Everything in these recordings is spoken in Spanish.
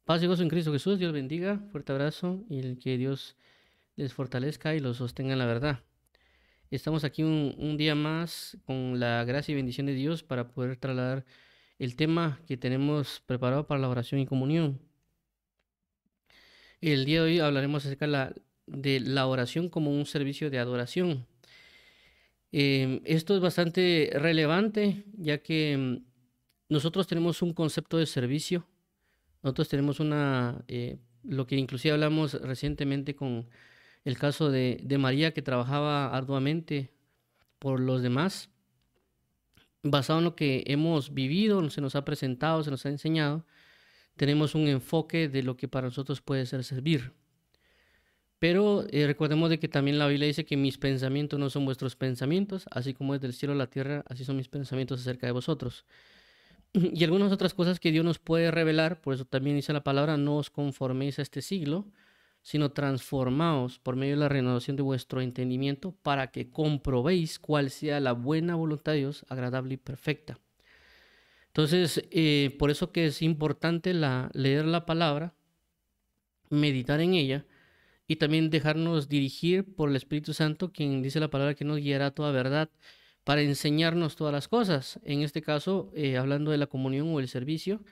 Paz y gozo en Cristo Jesús, Dios bendiga, fuerte abrazo y que Dios les fortalezca y los sostenga en la verdad. Estamos aquí un día más con la gracia y bendición de Dios para poder trasladar el tema que tenemos preparado para la oración y comunión. El día de hoy hablaremos acerca de la oración como un servicio de adoración. Esto es bastante relevante ya que nosotros tenemos un concepto de servicio. Nosotros tenemos lo que inclusive hablamos recientemente con el caso de María, que trabajaba arduamente por los demás, basado en lo que hemos vivido, se nos ha presentado, se nos ha enseñado, tenemos un enfoque de lo que para nosotros puede ser servir. Pero recordemos de que también la Biblia dice que mis pensamientos no son vuestros pensamientos, así como es del cielo a la tierra, así son mis pensamientos acerca de vosotros. Y algunas otras cosas que Dios nos puede revelar, por eso también dice la palabra, no os conforméis a este siglo, sino transformaos por medio de la renovación de vuestro entendimiento para que comprobéis cuál sea la buena voluntad de Dios, agradable y perfecta. Entonces, por eso que es importante leer la palabra, meditar en ella y también dejarnos dirigir por el Espíritu Santo, quien dice la palabra que nos guiará a toda verdad para enseñarnos todas las cosas. En este caso, hablando de la comunión o el servicio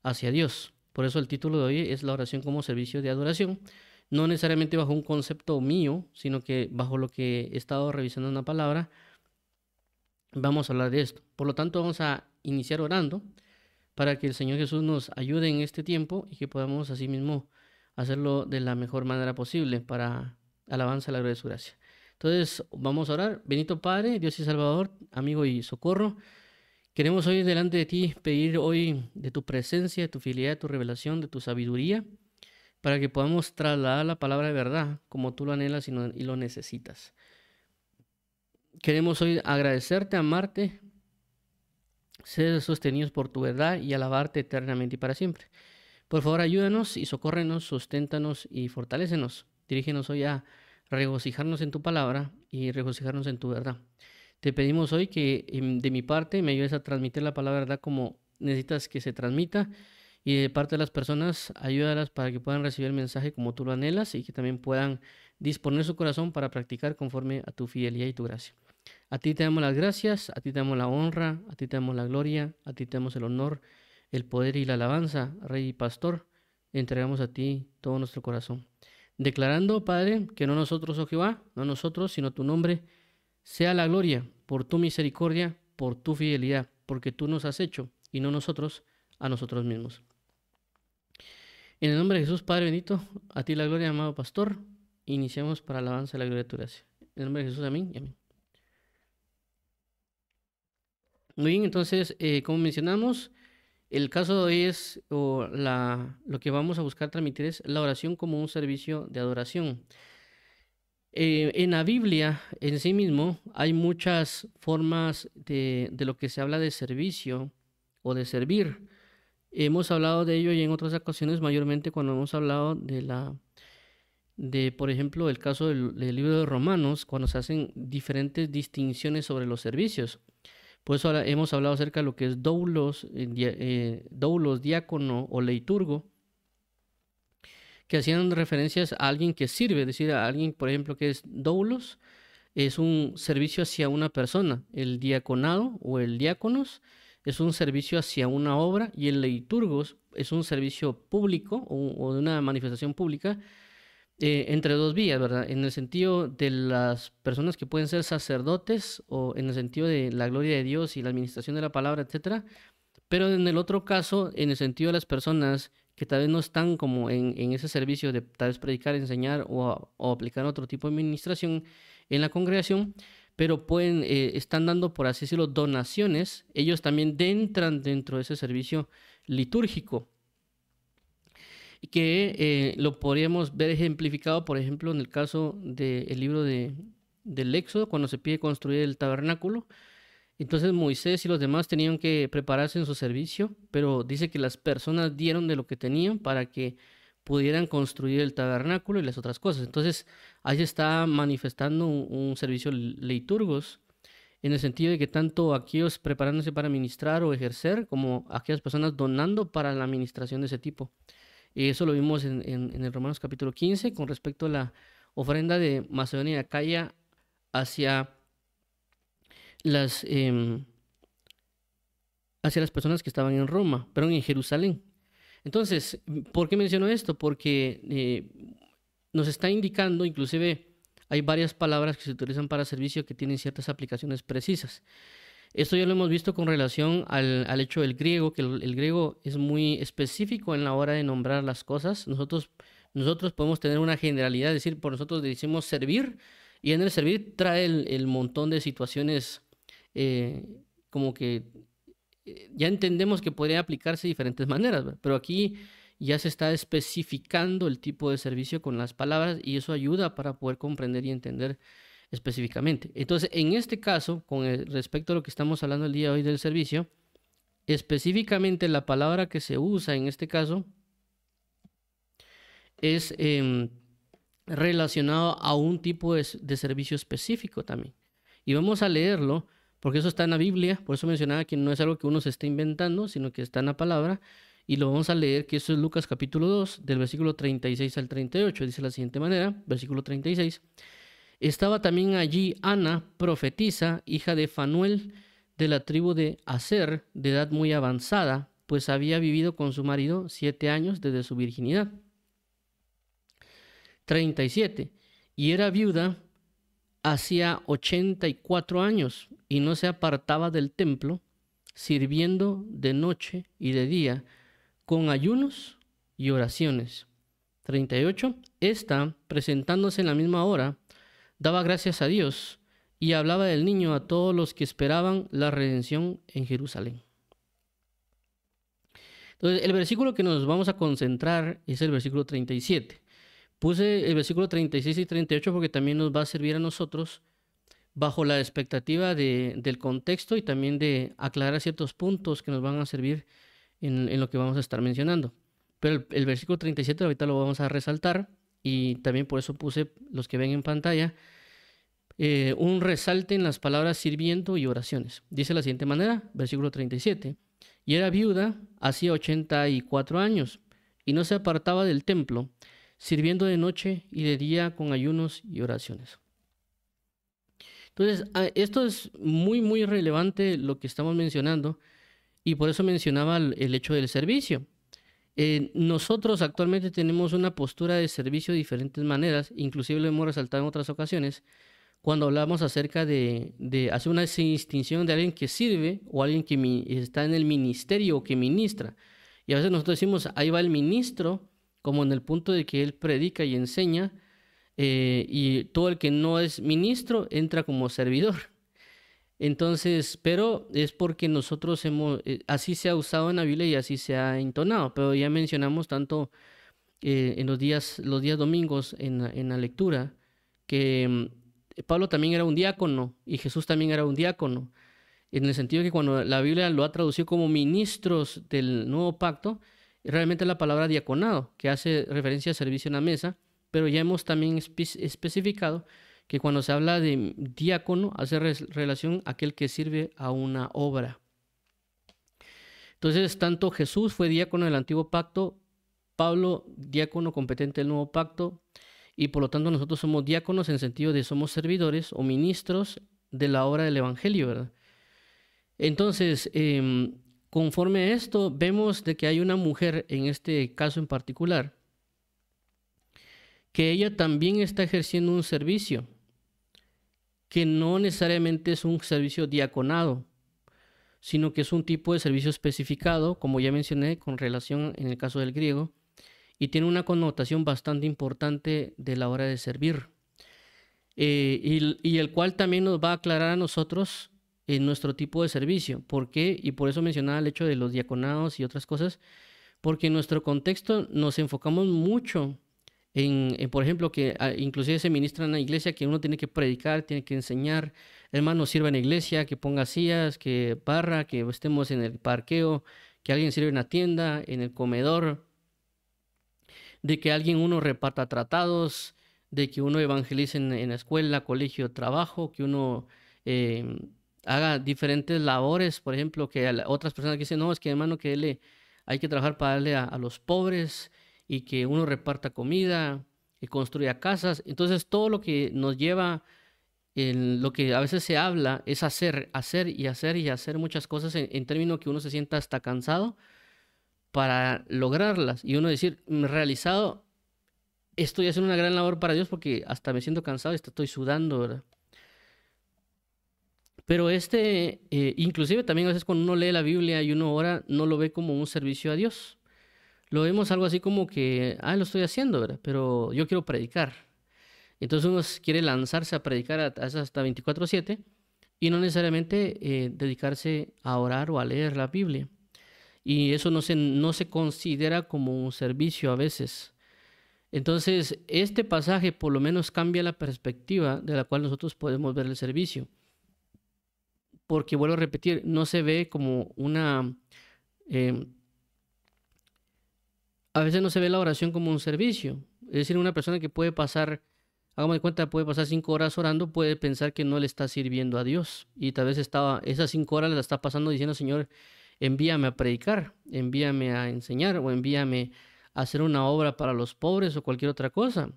hacia Dios. Por eso el título de hoy es la oración como servicio de adoración. No necesariamente bajo un concepto mío, sino que bajo lo que he estado revisando en la palabra, vamos a hablar de esto. Por lo tanto, vamos a iniciar orando para que el Señor Jesús nos ayude en este tiempo y que podamos asimismo hacerlo de la mejor manera posible para alabanza a la gloria de su gracia. Entonces, vamos a orar. Bendito Padre, Dios y Salvador, amigo y socorro. Queremos hoy delante de ti pedir hoy de tu presencia, de tu fidelidad, de tu revelación, de tu sabiduría, para que podamos trasladar la palabra de verdad como tú lo anhelas y lo necesitas. Queremos hoy agradecerte, amarte, ser sostenidos por tu verdad y alabarte eternamente y para siempre. Por favor, ayúdanos y socórrenos, susténtanos y fortalécenos. Dirígenos hoy a regocijarnos en tu palabra y regocijarnos en tu verdad. Te pedimos hoy que de mi parte me ayudes a transmitir la palabra verdad como necesitas que se transmita y de parte de las personas ayúdalas para que puedan recibir el mensaje como tú lo anhelas y que también puedan disponer su corazón para practicar conforme a tu fidelidad y tu gracia. A ti te damos las gracias, a ti te damos la honra, a ti te damos la gloria, a ti te damos el honor, el poder y la alabanza, Rey y Pastor. Entregamos a ti todo nuestro corazón. Declarando, Padre, que no nosotros, oh Jehová, no nosotros, sino tu nombre, sea la gloria por tu misericordia, por tu fidelidad, porque tú nos has hecho y no nosotros a nosotros mismos. En el nombre de Jesús, Padre bendito, a ti la gloria, amado pastor. Iniciamos para alabanza la gloria de tu gracia. En el nombre de Jesús, amén y amén. Muy bien, entonces, como mencionamos, el caso de hoy es, lo que vamos a buscar transmitir es la oración como un servicio de adoración. En la Biblia en sí mismo hay muchas formas de lo que se habla de servicio o de servir. Hemos hablado de ello y en otras ocasiones, mayormente cuando hemos hablado por ejemplo, el caso del libro de Romanos, cuando se hacen diferentes distinciones sobre los servicios. Por eso ahora hemos hablado acerca de lo que es doulos, diácono o leiturgo, que hacían referencias a alguien que sirve, es decir, a alguien, por ejemplo, que es doulos, es un servicio hacia una persona. El diaconado o el diáconos es un servicio hacia una obra y el liturgos es un servicio público o de una manifestación pública entre dos vías, ¿verdad? En el sentido de las personas que pueden ser sacerdotes o en el sentido de la gloria de Dios y la administración de la palabra, etcétera. Pero en el otro caso, en el sentido de las personas que tal vez no están como en ese servicio de tal vez predicar, enseñar o aplicar otro tipo de administración en la congregación, pero están dando, por así decirlo, donaciones, ellos también entran dentro de ese servicio litúrgico, que lo podríamos ver ejemplificado, por ejemplo, en el caso del libro del Éxodo, cuando se pide construir el tabernáculo. Entonces Moisés y los demás tenían que prepararse en su servicio, pero dice que las personas dieron de lo que tenían para que pudieran construir el tabernáculo y las otras cosas. Entonces ahí se está manifestando un servicio liturgos, en el sentido de que tanto aquellos preparándose para ministrar o ejercer, como aquellas personas donando para la administración de ese tipo. Eso lo vimos en el Romanos capítulo 15 con respecto a la ofrenda de Macedonia y Acaya hacia las, hacia las personas que estaban en Roma, perdón, en Jerusalén. Entonces, ¿por qué menciono esto? Porque nos está indicando, inclusive hay varias palabras que se utilizan para servicio que tienen ciertas aplicaciones precisas. Esto ya lo hemos visto con relación al hecho del griego, que el griego es muy específico en la hora de nombrar las cosas. Nosotros podemos tener una generalidad, es decir, por nosotros decimos servir, y en el servir trae el montón de situaciones eh, como que ya entendemos que podría aplicarse de diferentes maneras, ¿verdad? Pero aquí ya se está especificando el tipo de servicio con las palabras y eso ayuda para poder comprender y entender específicamente. Entonces, en este caso, respecto a lo que estamos hablando el día de hoy del servicio, específicamente la palabra que se usa en este caso es relacionado a un tipo de servicio específico también. Y vamos a leerlo porque eso está en la Biblia, por eso mencionaba que no es algo que uno se está inventando, sino que está en la palabra, y lo vamos a leer, que eso es Lucas capítulo 2, del versículo 36 al 38, dice de la siguiente manera, versículo 36, estaba también allí Ana, profetisa, hija de Fanuel, de la tribu de Aser, de edad muy avanzada, pues había vivido con su marido 7 años desde su virginidad. 37, y era viuda hacía 84 años y no se apartaba del templo, sirviendo de noche y de día, con ayunos y oraciones. 38. Esta, presentándose en la misma hora, daba gracias a Dios y hablaba del niño a todos los que esperaban la redención en Jerusalén. Entonces, el versículo que nos vamos a concentrar es el versículo 37. Puse el versículo 36 y 38 porque también nos va a servir a nosotros bajo la expectativa del contexto y también de aclarar ciertos puntos que nos van a servir en lo que vamos a estar mencionando. Pero el versículo 37 ahorita lo vamos a resaltar y también por eso puse, los que ven en pantalla, un resalte en las palabras sirviendo y oraciones. Dice de la siguiente manera, versículo 37, y era viuda hacía 84 años y no se apartaba del templo, sirviendo de noche y de día con ayunos y oraciones. Entonces, esto es muy relevante lo que estamos mencionando y por eso mencionaba el hecho del servicio. Nosotros actualmente tenemos una postura de servicio de diferentes maneras, inclusive lo hemos resaltado en otras ocasiones, cuando hablamos acerca de hacer una distinción de alguien que sirve o alguien que está en el ministerio o que ministra. Y a veces nosotros decimos, ahí va el ministro, como en el punto de que él predica y enseña, y todo el que no es ministro entra como servidor. Entonces, pero es porque nosotros así se ha usado en la Biblia y así se ha entonado, pero ya mencionamos tanto en los días domingos en la lectura, que Pablo también era un diácono y Jesús también era un diácono, en el sentido que cuando la Biblia lo ha traducido como ministros del nuevo pacto, realmente la palabra diaconado, que hace referencia a servicio en la mesa, pero ya hemos también especificado que cuando se habla de diácono hace relación a aquel que sirve a una obra. Entonces, tanto Jesús fue diácono del antiguo pacto, Pablo diácono competente del nuevo pacto, y por lo tanto nosotros somos diáconos en el sentido de somos servidores o ministros de la obra del evangelio, ¿verdad? Entonces, conforme a esto, vemos de que hay una mujer, en este caso en particular, que ella también está ejerciendo un servicio, que no necesariamente es un servicio diaconado, sino que es un tipo de servicio especificado, como ya mencioné, con relación en el caso del griego, y tiene una connotación bastante importante de la hora de servir, y el cual también nos va a aclarar a nosotros en nuestro tipo de servicio. ¿Por qué? Y por eso mencionaba el hecho de los diaconados y otras cosas, porque en nuestro contexto nos enfocamos mucho por ejemplo, que inclusive se ministra en la iglesia, que uno tiene que predicar, tiene que enseñar, hermano, sirva en la iglesia, que ponga sillas, que barra, que estemos en el parqueo, que alguien sirva en la tienda, en el comedor, de que uno reparta tratados, de que uno evangelice en la escuela, colegio, trabajo, que uno haga diferentes labores, por ejemplo, que otras personas que dicen, no, es que hermano, hay que trabajar para darle a los pobres, y que uno reparta comida, que construya casas. Entonces todo lo que nos lleva, en lo que a veces se habla, es hacer, hacer y hacer y hacer muchas cosas en términos que uno se sienta hasta cansado para lograrlas. Y uno decir, realizado, estoy haciendo una gran labor para Dios porque hasta me siento cansado y estoy sudando, ¿verdad? Pero inclusive también a veces cuando uno lee la Biblia y uno ora, no lo ve como un servicio a Dios. Lo vemos algo así como que, lo estoy haciendo, ¿verdad? Pero yo quiero predicar. Entonces uno quiere lanzarse a predicar hasta 24/7 y no necesariamente dedicarse a orar o a leer la Biblia. Y eso no se considera como un servicio a veces. Entonces, este pasaje por lo menos cambia la perspectiva de la cual nosotros podemos ver el servicio. Porque, vuelvo a repetir, no se ve como eh, a veces no se ve la oración como un servicio. Es decir, una persona que puede pasar, hagamos de cuenta, puede pasar 5 horas orando, puede pensar que no le está sirviendo a Dios. Y tal vez esas 5 horas las está pasando diciendo, Señor, envíame a predicar, envíame a enseñar o envíame a hacer una obra para los pobres o cualquier otra cosa.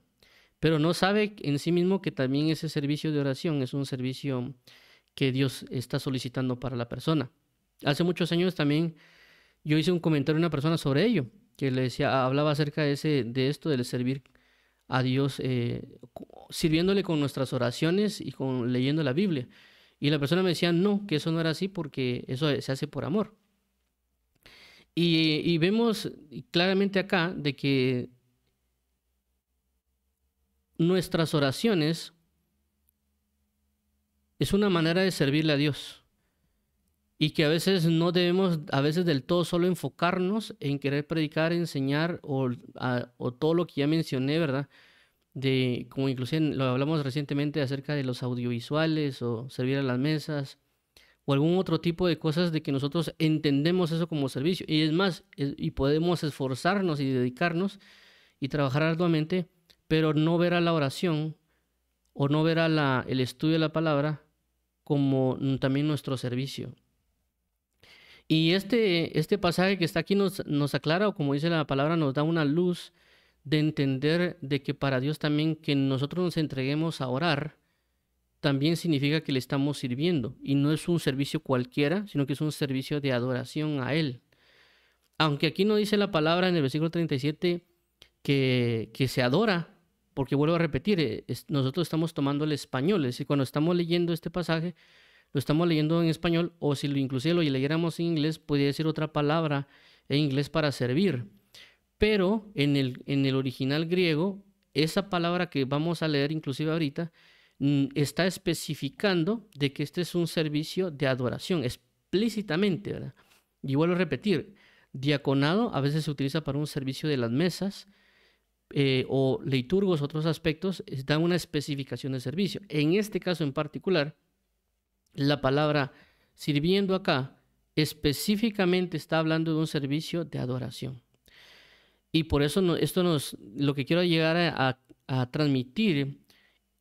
Pero no sabe en sí mismo que también ese servicio de oración es un servicio que Dios está solicitando para la persona. Hace muchos años también yo hice un comentario a una persona sobre ello, que le decía, hablaba acerca de esto, del servir a Dios, sirviéndole con nuestras oraciones y con leyendo la Biblia. Y la persona me decía, no, que eso no era así porque eso se hace por amor. Y vemos claramente acá de que nuestras oraciones es una manera de servirle a Dios. Y que a veces no debemos, a veces del todo solo enfocarnos en querer predicar, enseñar o todo lo que ya mencioné, ¿verdad? Como inclusive lo hablamos recientemente acerca de los audiovisuales o servir a las mesas o algún otro tipo de cosas de que nosotros entendemos eso como servicio. Y es más, y podemos esforzarnos y dedicarnos y trabajar arduamente, pero no ver a la oración o no ver el estudio de la palabra como también nuestro servicio. Y este pasaje que está aquí nos aclara, o como dice la palabra, nos da una luz de entender de que para Dios también que nosotros nos entreguemos a orar, también significa que le estamos sirviendo. Y no es un servicio cualquiera, sino que es un servicio de adoración a Él. Aunque aquí no dice la palabra en el versículo 37 que se adora, porque vuelvo a repetir, nosotros estamos tomando el español, es decir, cuando estamos leyendo este pasaje, lo estamos leyendo en español, o si inclusive lo leyéramos en inglés, podría decir otra palabra en inglés para servir. Pero en el original griego, esa palabra que vamos a leer inclusive ahorita, está especificando de que este es un servicio de adoración, explícitamente, ¿verdad? Y vuelvo a repetir, diaconado a veces se utiliza para un servicio de las mesas, o liturgos, otros aspectos, dan una especificación de servicio. En este caso en particular, la palabra sirviendo acá específicamente está hablando de un servicio de adoración. Y por eso lo que quiero llegar a transmitir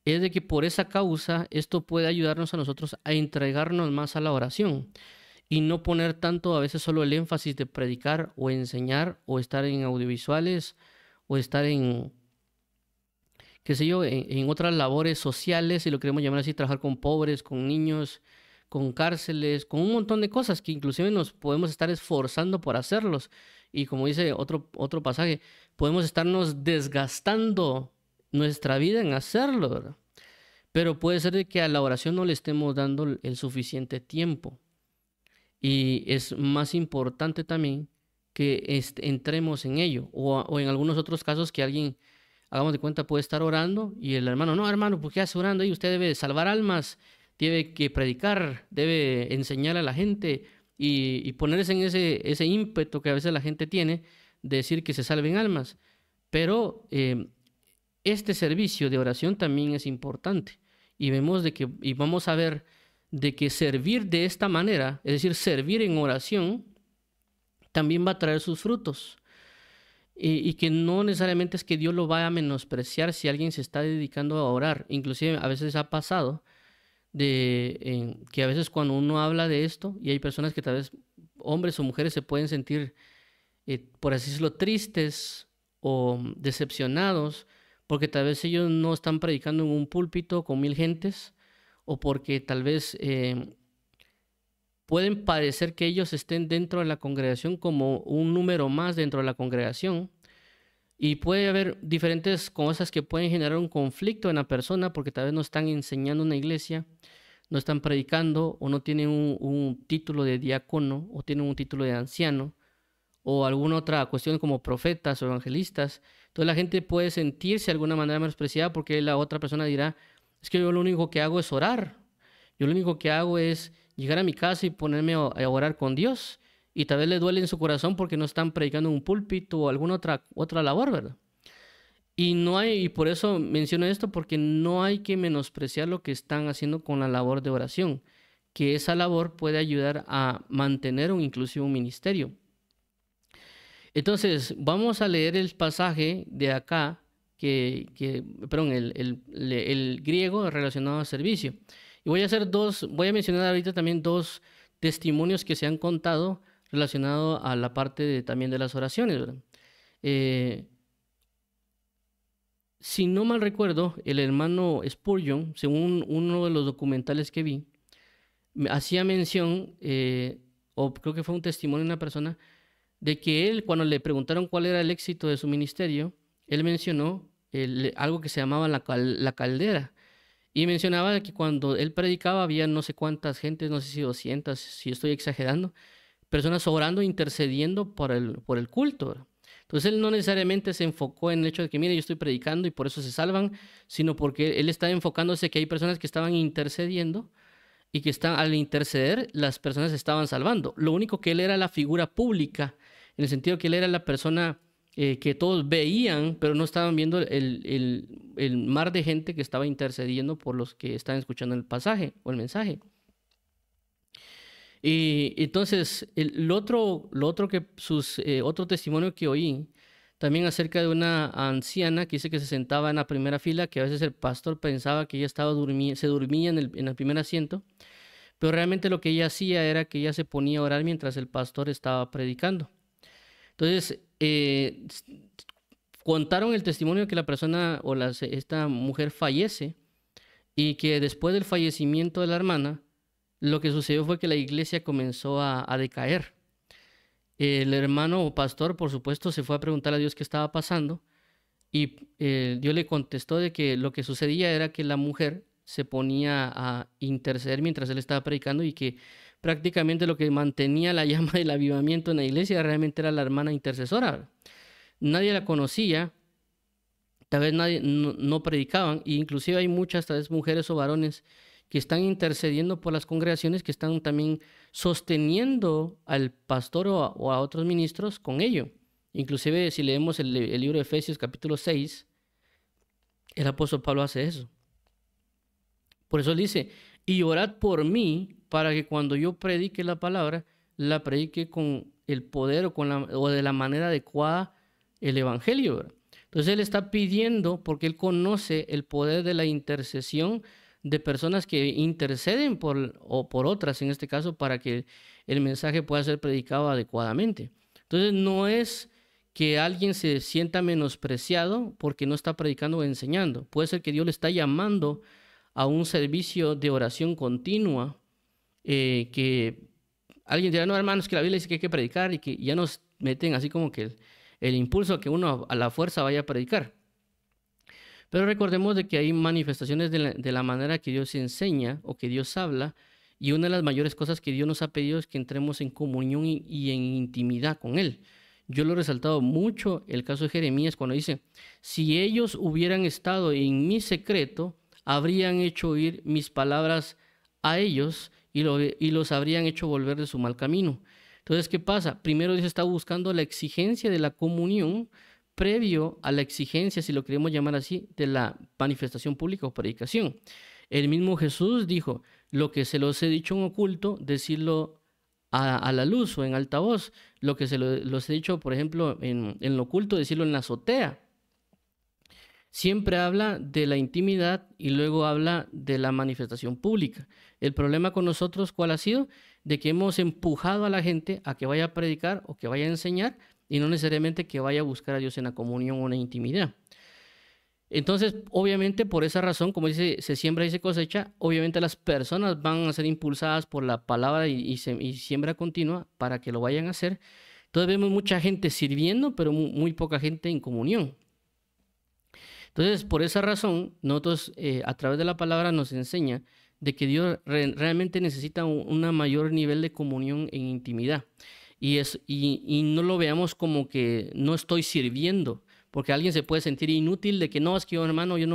es de que por esa causa esto puede ayudarnos a nosotros a entregarnos más a la oración y no poner tanto a veces solo el énfasis de predicar o enseñar o estar en audiovisuales o estar en, qué sé yo, en otras labores sociales, si lo queremos llamar así, trabajar con pobres, con niños, con cárceles, con un montón de cosas que inclusive nos podemos estar esforzando por hacerlos. Y como dice otro pasaje, podemos estarnos desgastando nuestra vida en hacerlo, ¿verdad? Pero puede ser de que a la oración no le estemos dando el suficiente tiempo. Y es más importante también que entremos en ello. O en algunos otros casos que alguien, hagamos de cuenta, puede estar orando y el hermano, no, hermano, ¿por qué hace orando ahí? Usted debe salvar almas, debe que predicar, debe enseñar a la gente y ponerse en ese ímpetu que a veces la gente tiene de decir que se salven almas. Pero este servicio de oración también es importante. Y vamos a ver de que servir de esta manera, es decir, servir en oración, también va a traer sus frutos. Y que no necesariamente es que Dios lo vaya a menospreciar si alguien se está dedicando a orar. Inclusive a veces ha pasado que a veces cuando uno habla de esto, y hay personas que tal vez, hombres o mujeres, se pueden sentir, por así decirlo, tristes o decepcionados porque tal vez ellos no están predicando en un púlpito con 1000 gentes, o porque tal vez pueden parecer que ellos estén dentro de la congregación como un número más dentro de la congregación. Y puede haber diferentes cosas que pueden generar un conflicto en la persona porque tal vez no están enseñando en una iglesia, no están predicando, o no tienen un título de diácono, o tienen un título de anciano, o alguna otra cuestión como profetas o evangelistas. Entonces la gente puede sentirse de alguna manera menospreciada porque la otra persona dirá, es que yo lo único que hago es orar. Yo lo único que hago es llegar a mi casa y ponerme a orar con Dios. Y tal vez le duele en su corazón porque no están predicando en un púlpito o alguna otra labor, ¿verdad? Y por eso menciono esto, porque no hay que menospreciar lo que están haciendo con la labor de oración, que esa labor puede ayudar a mantener inclusive un ministerio. Entonces, vamos a leer el pasaje de acá, perdón, el griego relacionado al servicio. Y voy a mencionar ahorita también 2 testimonios que se han contado relacionado a la parte también de las oraciones, ¿verdad? Si no mal recuerdo, el hermano Spurgeon, según uno de los documentales que vi, hacía mención, o creo que fue un testimonio de una persona, de que él, cuando le preguntaron cuál era el éxito de su ministerio, él mencionó algo que se llamaba la caldera. Y mencionaba que cuando él predicaba había no sé cuántas gentes, no sé si 200, si estoy exagerando, personas orando, intercediendo por el culto. Entonces él no necesariamente se enfocó en el hecho de que, mire, yo estoy predicando y por eso se salvan, sino porque él está enfocándose que hay personas que estaban intercediendo y que al interceder las personas se estaban salvando. Lo único que él era la figura pública, en el sentido que él era la persona que todos veían, pero no estaban viendo el mar de gente que estaba intercediendo por los que estaban escuchando el pasaje o el mensaje. Y entonces, otro testimonio que oí, también acerca de una anciana que dice que se sentaba en la primera fila, que a veces el pastor pensaba que ella se dormía en el primer asiento, pero realmente lo que ella hacía era que ella se ponía a orar mientras el pastor estaba predicando. Entonces, contaron el testimonio que la persona o esta mujer fallece, y que después del fallecimiento de la hermana, lo que sucedió fue que la iglesia comenzó a decaer. El hermano o pastor, por supuesto, se fue a preguntar a Dios qué estaba pasando, y Dios le contestó de que lo que sucedía era que la mujer se ponía a interceder mientras él estaba predicando, y que prácticamente lo que mantenía la llama del avivamiento en la iglesia realmente era la hermana intercesora. Nadie la conocía, tal vez nadie no predicaban, e inclusive hay muchas, tal vez mujeres o varones que están intercediendo por las congregaciones, que están también sosteniendo al pastor o a otros ministros con ello. Inclusive si leemos el libro de Efesios capítulo 6, el apóstol Pablo hace eso. Por eso él dice, y orad por mí para que cuando yo predique la palabra, la predique con el poder o de la manera adecuada el evangelio, ¿verdad? Entonces él está pidiendo, porque él conoce el poder de la intercesión de personas que interceden por otras, en este caso, para que el mensaje pueda ser predicado adecuadamente. Entonces no es que alguien se sienta menospreciado porque no está predicando o enseñando. Puede ser que Dios le está llamando a un servicio de oración continua, que alguien dirá, no, hermanos, que la Biblia dice que hay que predicar, y que ya nos meten así como que el impulso a que uno a la fuerza vaya a predicar. Pero recordemos de que hay manifestaciones de la manera que Dios enseña o que Dios habla, y una de las mayores cosas que Dios nos ha pedido es que entremos en comunión y en intimidad con Él. Yo lo he resaltado mucho el caso de Jeremías cuando dice, si ellos hubieran estado en mi secreto, habrían hecho oír mis palabras a ellos y los habrían hecho volver de su mal camino. Entonces, ¿qué pasa? Primero Dios está buscando la exigencia de la comunión previo a la exigencia, si lo queremos llamar así, de la manifestación pública o predicación. El mismo Jesús dijo, lo que se los he dicho en oculto, decirlo a la luz o en alta voz. Lo que los he dicho, por ejemplo, en lo oculto, decirlo en la azotea. Siempre habla de la intimidad y luego habla de la manifestación pública. El problema con nosotros, ¿cuál ha sido? De que hemos empujado a la gente a que vaya a predicar o que vaya a enseñar, y no necesariamente que vaya a buscar a Dios en la comunión o en la intimidad. Entonces, obviamente, por esa razón, como dice, se siembra y se cosecha, obviamente las personas van a ser impulsadas por la palabra y siembra continua para que lo vayan a hacer. Entonces vemos mucha gente sirviendo, pero muy poca gente en comunión. Entonces, por esa razón, nosotros a través de la palabra nos enseña de que Dios realmente necesita un mayor nivel de comunión en intimidad. Y no lo veamos como que no estoy sirviendo, porque alguien se puede sentir inútil de que no, es que yo, hermano, yo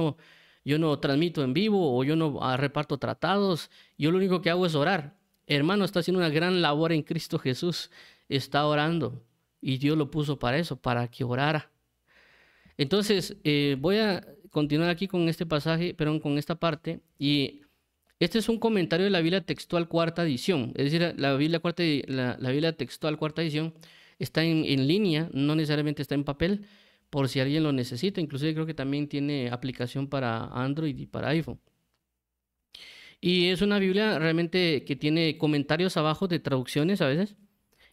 no transmito en vivo o yo no reparto tratados, yo lo único que hago es orar. Hermano, está haciendo una gran labor en Cristo Jesús, está orando y Dios lo puso para eso, para que orara. Entonces, voy a continuar aquí con este pasaje, perdón, con esta parte, y este es un comentario de la Biblia textual cuarta edición, es decir, la Biblia textual cuarta edición está en línea, no necesariamente está en papel, por si alguien lo necesita, inclusive creo que también tiene aplicación para Android y para iPhone. Y es una Biblia realmente que tiene comentarios abajo de traducciones a veces,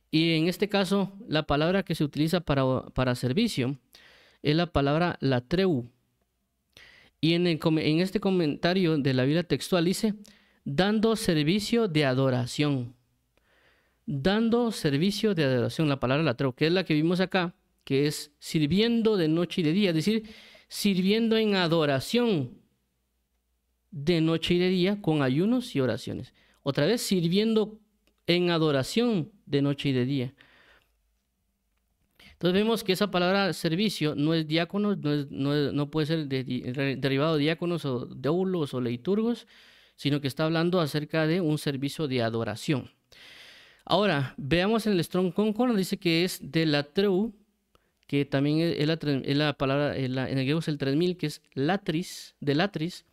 y en este caso la palabra que se utiliza para servicio es la palabra latreu. Y en este comentario de la Biblia textual dice, dando servicio de adoración. Dando servicio de adoración, la palabra latreu, que es la que vimos acá, que es sirviendo de noche y de día, es decir, sirviendo en adoración de noche y de día con ayunos y oraciones. Otra vez, sirviendo en adoración de noche y de día. Entonces vemos que esa palabra servicio no es diácono, no puede ser derivado de diáconos o doulos o leiturgos, sino que está hablando acerca de un servicio de adoración. Ahora, veamos en el Strong Concordance, dice que es de latreu, que también es la palabra, en el griego es el 3000, que es latris, de latris,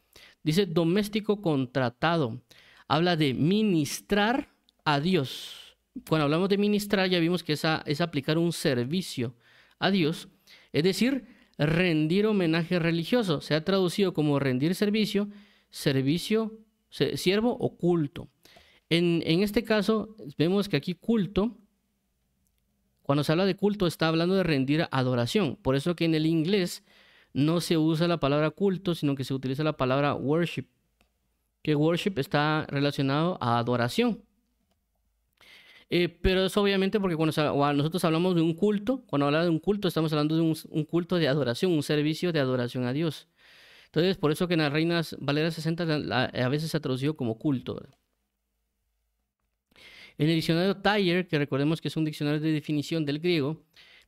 dice doméstico contratado, habla de ministrar a Dios. Cuando hablamos de ministrar, ya vimos que es aplicar un servicio a Dios, es decir, rendir homenaje religioso. Se ha traducido como rendir servicio, siervo o culto. En este caso, vemos que aquí culto, cuando se habla de culto, está hablando de rendir adoración. Por eso que en el inglés no se usa la palabra culto, sino que se utiliza la palabra worship, que worship está relacionado a adoración. Pero es obviamente porque cuando nosotros hablamos de un culto, cuando hablamos de un culto, estamos hablando de un culto de adoración, un servicio de adoración a Dios. Entonces, por eso que en las Reinas Valera 60 a veces se ha traducido como culto. En el diccionario Thayer, que recordemos que es un diccionario de definición del griego,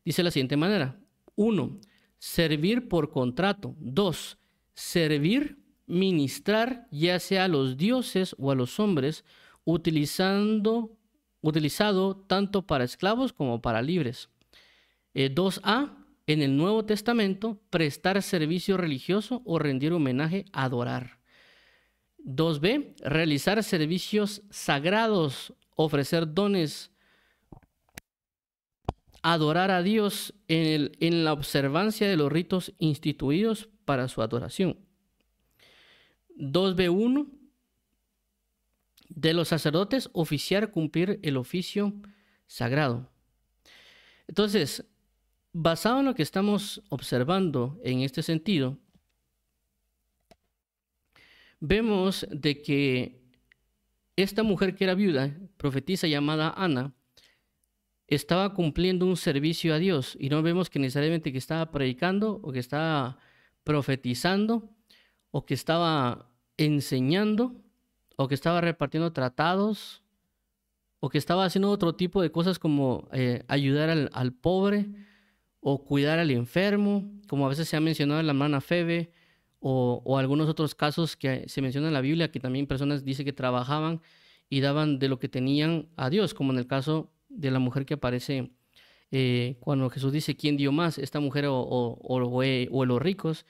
dice de la siguiente manera. 1. Servir por contrato. 2. Servir, ministrar, ya sea a los dioses o a los hombres, utilizado tanto para esclavos como para libres. 2a, en el Nuevo Testamento, prestar servicio religioso o rendir homenaje, adorar. 2b, realizar servicios sagrados, ofrecer dones, adorar a Dios en la observancia de los ritos instituidos para su adoración. 2b1, de los sacerdotes, oficiar, cumplir el oficio sagrado. Entonces, basado en lo que estamos observando en este sentido, vemos de que esta mujer que era viuda, profetisa llamada Ana, estaba cumpliendo un servicio a Dios, y no vemos que necesariamente que estaba predicando o que estaba profetizando o que estaba enseñando o que estaba repartiendo tratados, o que estaba haciendo otro tipo de cosas como ayudar al pobre, o cuidar al enfermo, como a veces se ha mencionado en la hermana Febe, o algunos otros casos que se mencionan en la Biblia, que también personas dicen que trabajaban y daban de lo que tenían a Dios, como en el caso de la mujer que aparece cuando Jesús dice, ¿quién dio más? Esta mujer o los ricos.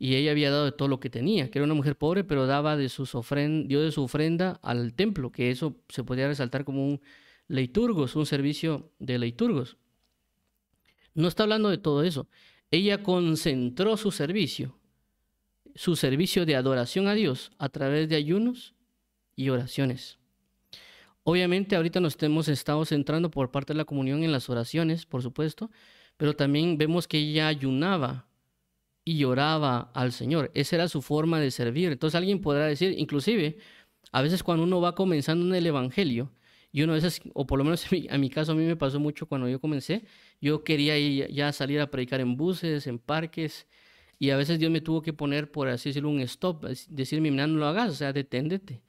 Y ella había dado de todo lo que tenía, que era una mujer pobre, pero daba dio de su ofrenda al templo, que eso se podría resaltar como un leiturgos, un servicio de leiturgos. No está hablando de todo eso. Ella concentró su servicio de adoración a Dios a través de ayunos y oraciones. Obviamente ahorita nos hemos estado centrando por parte de la comunión en las oraciones, por supuesto, pero también vemos que ella ayunaba y lloraba al Señor. Esa era su forma de servir. Entonces alguien podrá decir, inclusive, a veces cuando uno va comenzando en el Evangelio, y uno a veces, o por lo menos en mi caso a mí me pasó mucho cuando yo comencé, yo quería ya salir a predicar en buses, en parques, y a veces Dios me tuvo que poner, por así decirlo, un stop, decirme, mira, no lo hagas, o sea, deténdete.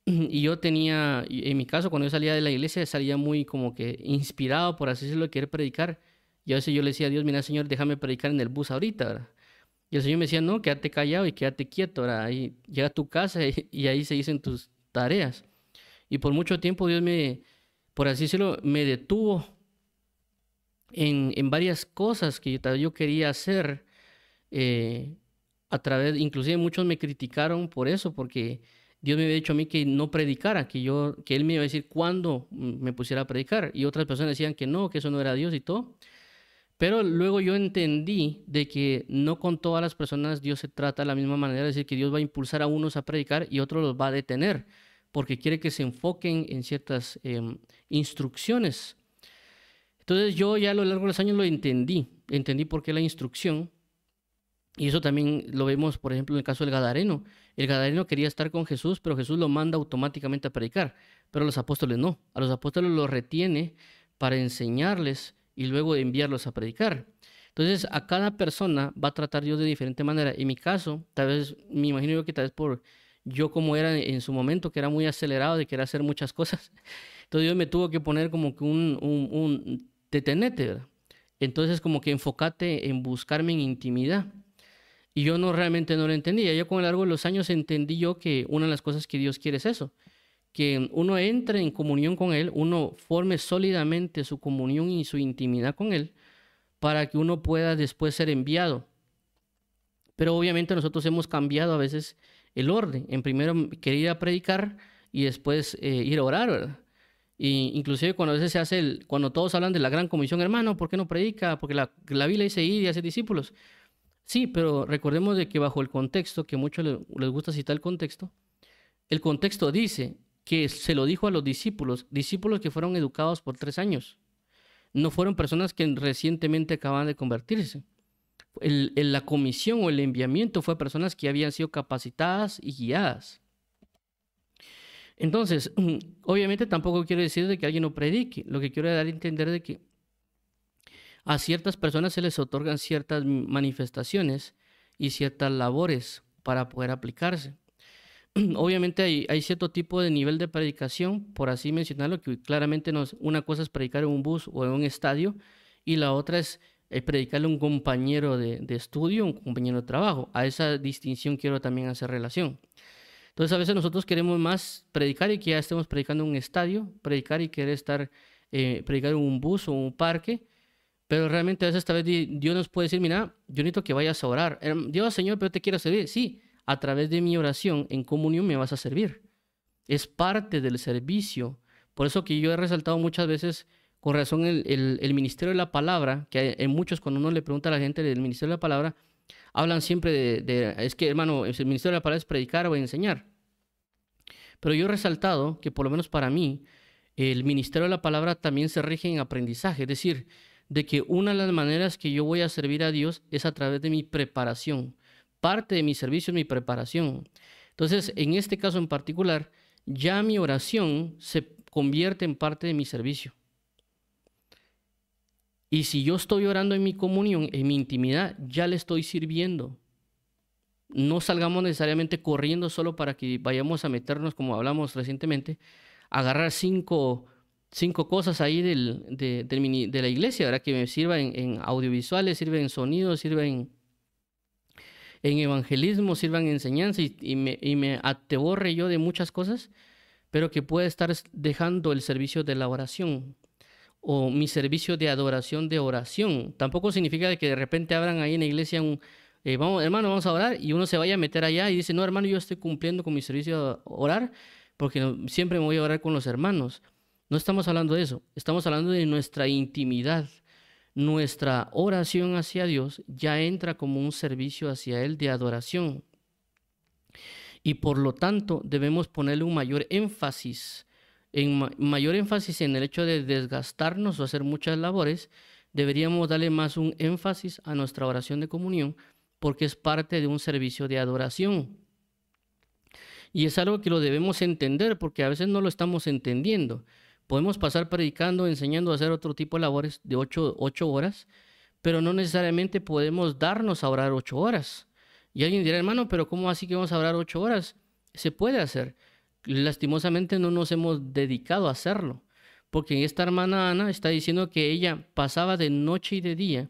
Y yo tenía, en mi caso, cuando yo salía de la iglesia, salía muy como que inspirado, por así decirlo, de querer predicar. Y a veces yo le decía a Dios, mira, Señor, déjame predicar en el bus ahorita, ¿verdad? Y el Señor me decía, no, quédate callado y quédate quieto, ¿verdad? Ahí llega a tu casa y ahí se dicen tus tareas. Y por mucho tiempo Dios me, por así decirlo, me detuvo en varias cosas que yo quería hacer. eh, a través, inclusive muchos me criticaron por eso, porque Dios me había dicho a mí que no predicara, que Él me iba a decir cuándo me pusiera a predicar. Y otras personas decían que no, que eso no era Dios y todo. Pero luego yo entendí de que no con todas las personas Dios se trata de la misma manera, es decir, que Dios va a impulsar a unos a predicar y otros los va a detener, porque quiere que se enfoquen en ciertas instrucciones. Entonces yo ya a lo largo de los años lo entendí por qué la instrucción, y eso también lo vemos, por ejemplo, en el caso del Gadareno. El Gadareno quería estar con Jesús, pero Jesús lo manda automáticamente a predicar, pero los apóstoles no. A los apóstoles los retiene para enseñarles y luego enviarlos a predicar. Entonces, a cada persona va a tratar Dios de diferente manera. En mi caso, tal vez, me imagino yo que tal vez por yo como era en su momento, que era muy acelerado, de querer hacer muchas cosas, entonces Dios me tuvo que poner como que un detenete, ¿verdad? Entonces, como que enfócate en buscarme en intimidad. Y yo no realmente no lo entendía. Yo con el largo de los años entendí yo que una de las cosas que Dios quiere es eso, que uno entre en comunión con Él, uno forme sólidamente su comunión y su intimidad con Él, para que uno pueda después ser enviado. Pero obviamente nosotros hemos cambiado a veces el orden. En primero querer ir a predicar y después ir a orar, ¿verdad? Y inclusive cuando a veces se hace cuando todos hablan de la gran comisión, hermano, ¿por qué no predica? Porque la Biblia dice ir y hacer discípulos. Sí, pero recordemos de que bajo el contexto, que muchos les gusta citar el contexto dice que se lo dijo a los discípulos, discípulos que fueron educados por 3 años. No fueron personas que recientemente acaban de convertirse. La comisión o el enviamiento fue a personas que habían sido capacitadas y guiadas. Entonces, obviamente tampoco quiero decir de que alguien no predique. Lo que quiero dar a entender de que a ciertas personas se les otorgan ciertas manifestaciones y ciertas labores para poder aplicarse. Obviamente hay cierto tipo de nivel de predicación, por así mencionarlo, que claramente una cosa es predicar en un bus o en un estadio y la otra es predicarle a un compañero de estudio, un compañero de trabajo. A esa distinción quiero también hacer relación. Entonces a veces nosotros queremos más predicar y que ya estemos predicando en un estadio, predicar y querer predicar en un bus o un parque, pero realmente a veces tal vez Dios nos puede decir, mira, yo necesito que vayas a orar. Dios, Señor, pero te quiero servir. Sí, a través de mi oración en comunión me vas a servir. Es parte del servicio. Por eso que yo he resaltado muchas veces con razón el ministerio de la palabra, que en muchos cuando uno le pregunta a la gente del ministerio de la palabra, hablan siempre es que hermano, el ministerio de la palabra es predicar o enseñar. Pero yo he resaltado que por lo menos para mí, el ministerio de la palabra también se rige en aprendizaje, es decir, de que una de las maneras que yo voy a servir a Dios es a través de mi preparación. Parte de mi servicio es mi preparación. Entonces, en este caso en particular, ya mi oración se convierte en parte de mi servicio. Y si yo estoy orando en mi comunión, en mi intimidad, ya le estoy sirviendo. No salgamos necesariamente corriendo solo para que vayamos a meternos, como hablamos recientemente, a agarrar cinco cosas ahí de la iglesia, ¿verdad? Que me sirva en audiovisuales, sirva en sonido, sirva en evangelismo, sirva en enseñanza y me ateborre yo de muchas cosas, pero que pueda estar dejando el servicio de la oración o mi servicio de adoración de oración. Tampoco significa de que de repente abran ahí en la iglesia vamos, hermano, vamos a orar y uno se vaya a meter allá y dice, no, hermano, yo estoy cumpliendo con mi servicio de orar porque siempre me voy a orar con los hermanos. No estamos hablando de eso, estamos hablando de nuestra intimidad. Nuestra oración hacia Dios ya entra como un servicio hacia Él de adoración. Y por lo tanto debemos ponerle un mayor énfasis mayor énfasis en el hecho de desgastarnos o hacer muchas labores, deberíamos darle más un énfasis a nuestra oración de comunión porque es parte de un servicio de adoración. Y es algo que lo debemos entender porque a veces no lo estamos entendiendo. Podemos pasar predicando, enseñando a hacer otro tipo de labores de 8 horas, pero no necesariamente podemos darnos a orar 8 horas. Y alguien dirá, hermano, pero ¿cómo así que vamos a orar 8 horas? Se puede hacer. Lastimosamente no nos hemos dedicado a hacerlo, porque esta hermana Ana está diciendo que ella pasaba de noche y de día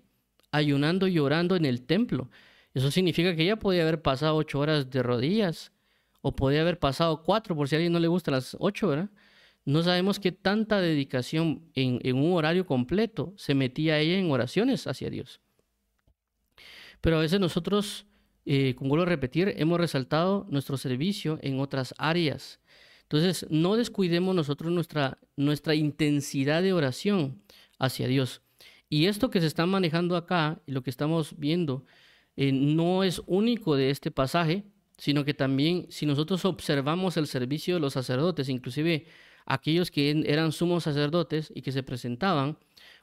ayunando y orando en el templo. Eso significa que ella podía haber pasado 8 horas de rodillas, o podía haber pasado 4, por si a alguien no le gustan las 8, ¿verdad? No sabemos qué tanta dedicación en un horario completo se metía ella en oraciones hacia Dios. Pero a veces nosotros, como vuelvo a repetir, hemos resaltado nuestro servicio en otras áreas. Entonces, no descuidemos nosotros nuestra intensidad de oración hacia Dios. Y esto que se está manejando acá, y lo que estamos viendo, no es único de este pasaje, sino que también si nosotros observamos el servicio de los sacerdotes, inclusive aquellos que eran sumos sacerdotes y que se presentaban,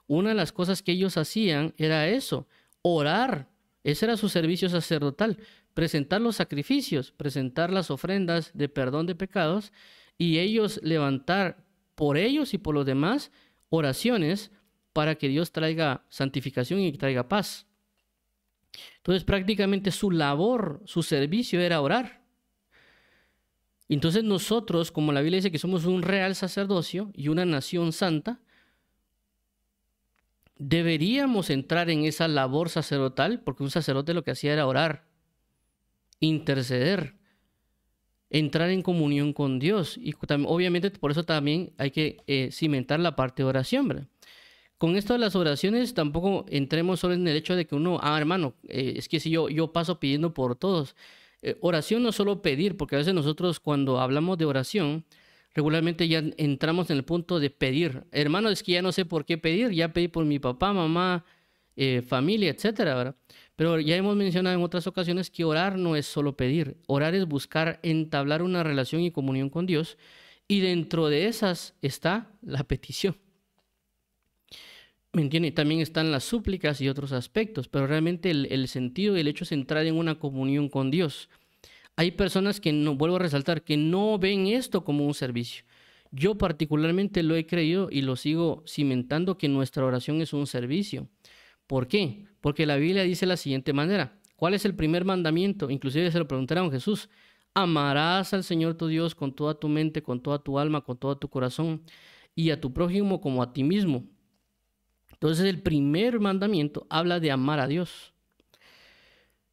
una de las cosas que ellos hacían era eso, orar. Ese era su servicio sacerdotal, presentar los sacrificios, presentar las ofrendas de perdón de pecados y ellos levantar por ellos y por los demás oraciones para que Dios traiga santificación y traiga paz. Entonces prácticamente su labor, su servicio era orar. Entonces nosotros, como la Biblia dice que somos un real sacerdocio y una nación santa, deberíamos entrar en esa labor sacerdotal, porque un sacerdote lo que hacía era orar, interceder, entrar en comunión con Dios. Y obviamente por eso también hay que cimentar la parte de oración, ¿verdad? Con esto de las oraciones tampoco entremos solo en el hecho de que uno, hermano, es que si yo paso pidiendo por todos. Oración no es solo pedir, porque a veces nosotros cuando hablamos de oración, regularmente ya entramos en el punto de pedir. Hermano, es que ya no sé por qué pedir, ya pedí por mi papá, mamá, familia, etcétera, ¿verdad? Pero ya hemos mencionado en otras ocasiones que orar no es solo pedir. Orar es buscar entablar una relación y comunión con Dios, y dentro de esas está la petición. ¿Me entiende? También están las súplicas y otros aspectos, pero realmente el sentido y el hecho es entrar en una comunión con Dios. Hay personas que, no, vuelvo a resaltar, que no ven esto como un servicio. Yo particularmente lo he creído y lo sigo cimentando que nuestra oración es un servicio. ¿Por qué? Porque la Biblia dice de la siguiente manera. ¿Cuál es el primer mandamiento? Inclusive se lo preguntaron a Jesús. Amarás al Señor tu Dios con toda tu mente, con toda tu alma, con todo tu corazón, y a tu prójimo como a ti mismo. Entonces el primer mandamiento habla de amar a Dios.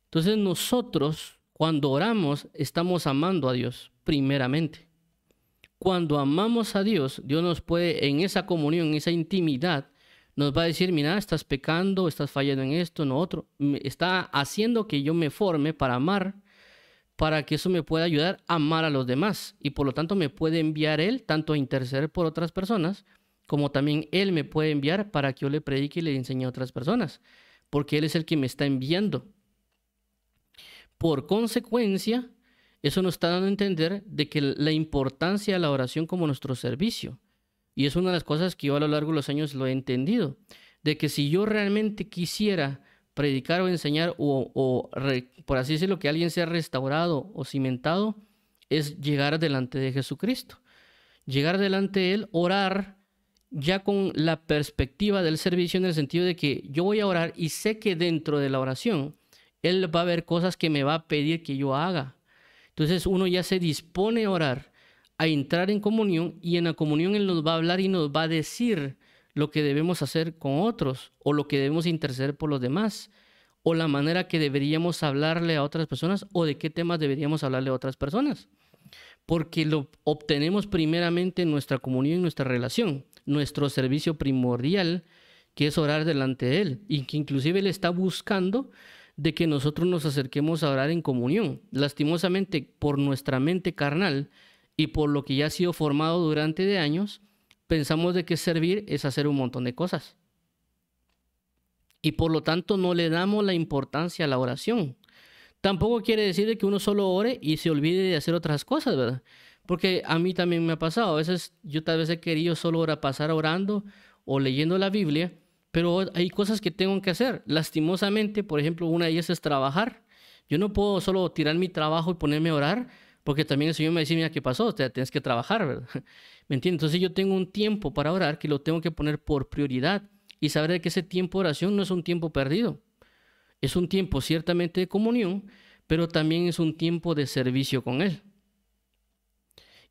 Entonces nosotros cuando oramos estamos amando a Dios primeramente. Cuando amamos a Dios, Dios nos puede en esa comunión, en esa intimidad, nos va a decir, mira, estás pecando, estás fallando en esto, en lo otro. Está haciendo que yo me forme para amar, para que eso me pueda ayudar a amar a los demás. Y por lo tanto me puede enviar Él tanto a interceder por otras personas, como también Él me puede enviar para que yo le predique y le enseñe a otras personas, porque Él es el que me está enviando. Por consecuencia, eso nos está dando a entender de que la importancia de la oración como nuestro servicio, y es una de las cosas que yo a lo largo de los años lo he entendido, de que si yo realmente quisiera predicar o enseñar por así decirlo, que alguien sea restaurado o cimentado, es llegar delante de Jesucristo. Llegar delante de Él, orar, ya con la perspectiva del servicio en el sentido de que yo voy a orar y sé que dentro de la oración Él va a ver cosas que me va a pedir que yo haga. Entonces uno ya se dispone a orar, a entrar en comunión, y en la comunión Él nos va a hablar y nos va a decir lo que debemos hacer con otros, o lo que debemos interceder por los demás, o la manera que deberíamos hablarle a otras personas, o de qué temas deberíamos hablarle a otras personas. Porque lo obtenemos primeramente en nuestra comunión, en nuestra relación, nuestro servicio primordial, que es orar delante de Él, y que inclusive Él está buscando de que nosotros nos acerquemos a orar en comunión. Lastimosamente, por nuestra mente carnal y por lo que ya ha sido formado durante de años, pensamos de que servir es hacer un montón de cosas. Y por lo tanto no le damos la importancia a la oración. Tampoco quiere decir que uno solo ore y se olvide de hacer otras cosas, ¿verdad? Porque a mí también me ha pasado. A veces yo tal vez he querido solo pasar orando o leyendo la Biblia, pero hay cosas que tengo que hacer. Lastimosamente, por ejemplo, una de ellas es trabajar. Yo no puedo solo tirar mi trabajo y ponerme a orar, porque también el Señor me dice, mira, ¿qué pasó? O sea, tienes que trabajar, ¿verdad? ¿Me entiendes? Entonces yo tengo un tiempo para orar que lo tengo que poner por prioridad y saber que ese tiempo de oración no es un tiempo perdido. Es un tiempo ciertamente de comunión, pero también es un tiempo de servicio con Él.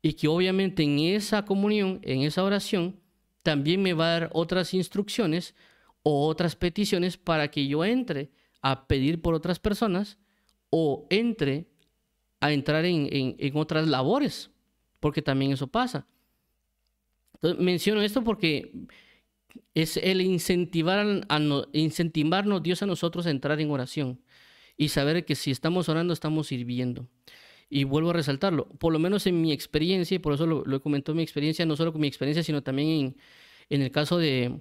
Y que obviamente en esa comunión, en esa oración, también me va a dar otras instrucciones o otras peticiones para que yo entre a pedir por otras personas o entre a entrar en otras labores, porque también eso pasa. Entonces, menciono esto porque es el incentivarnos Dios a nosotros a entrar en oración y saber que si estamos orando, estamos sirviendo. Y vuelvo a resaltarlo, por lo menos en mi experiencia, y por eso lo he comentado en mi experiencia, no solo con mi experiencia, sino también en el caso de,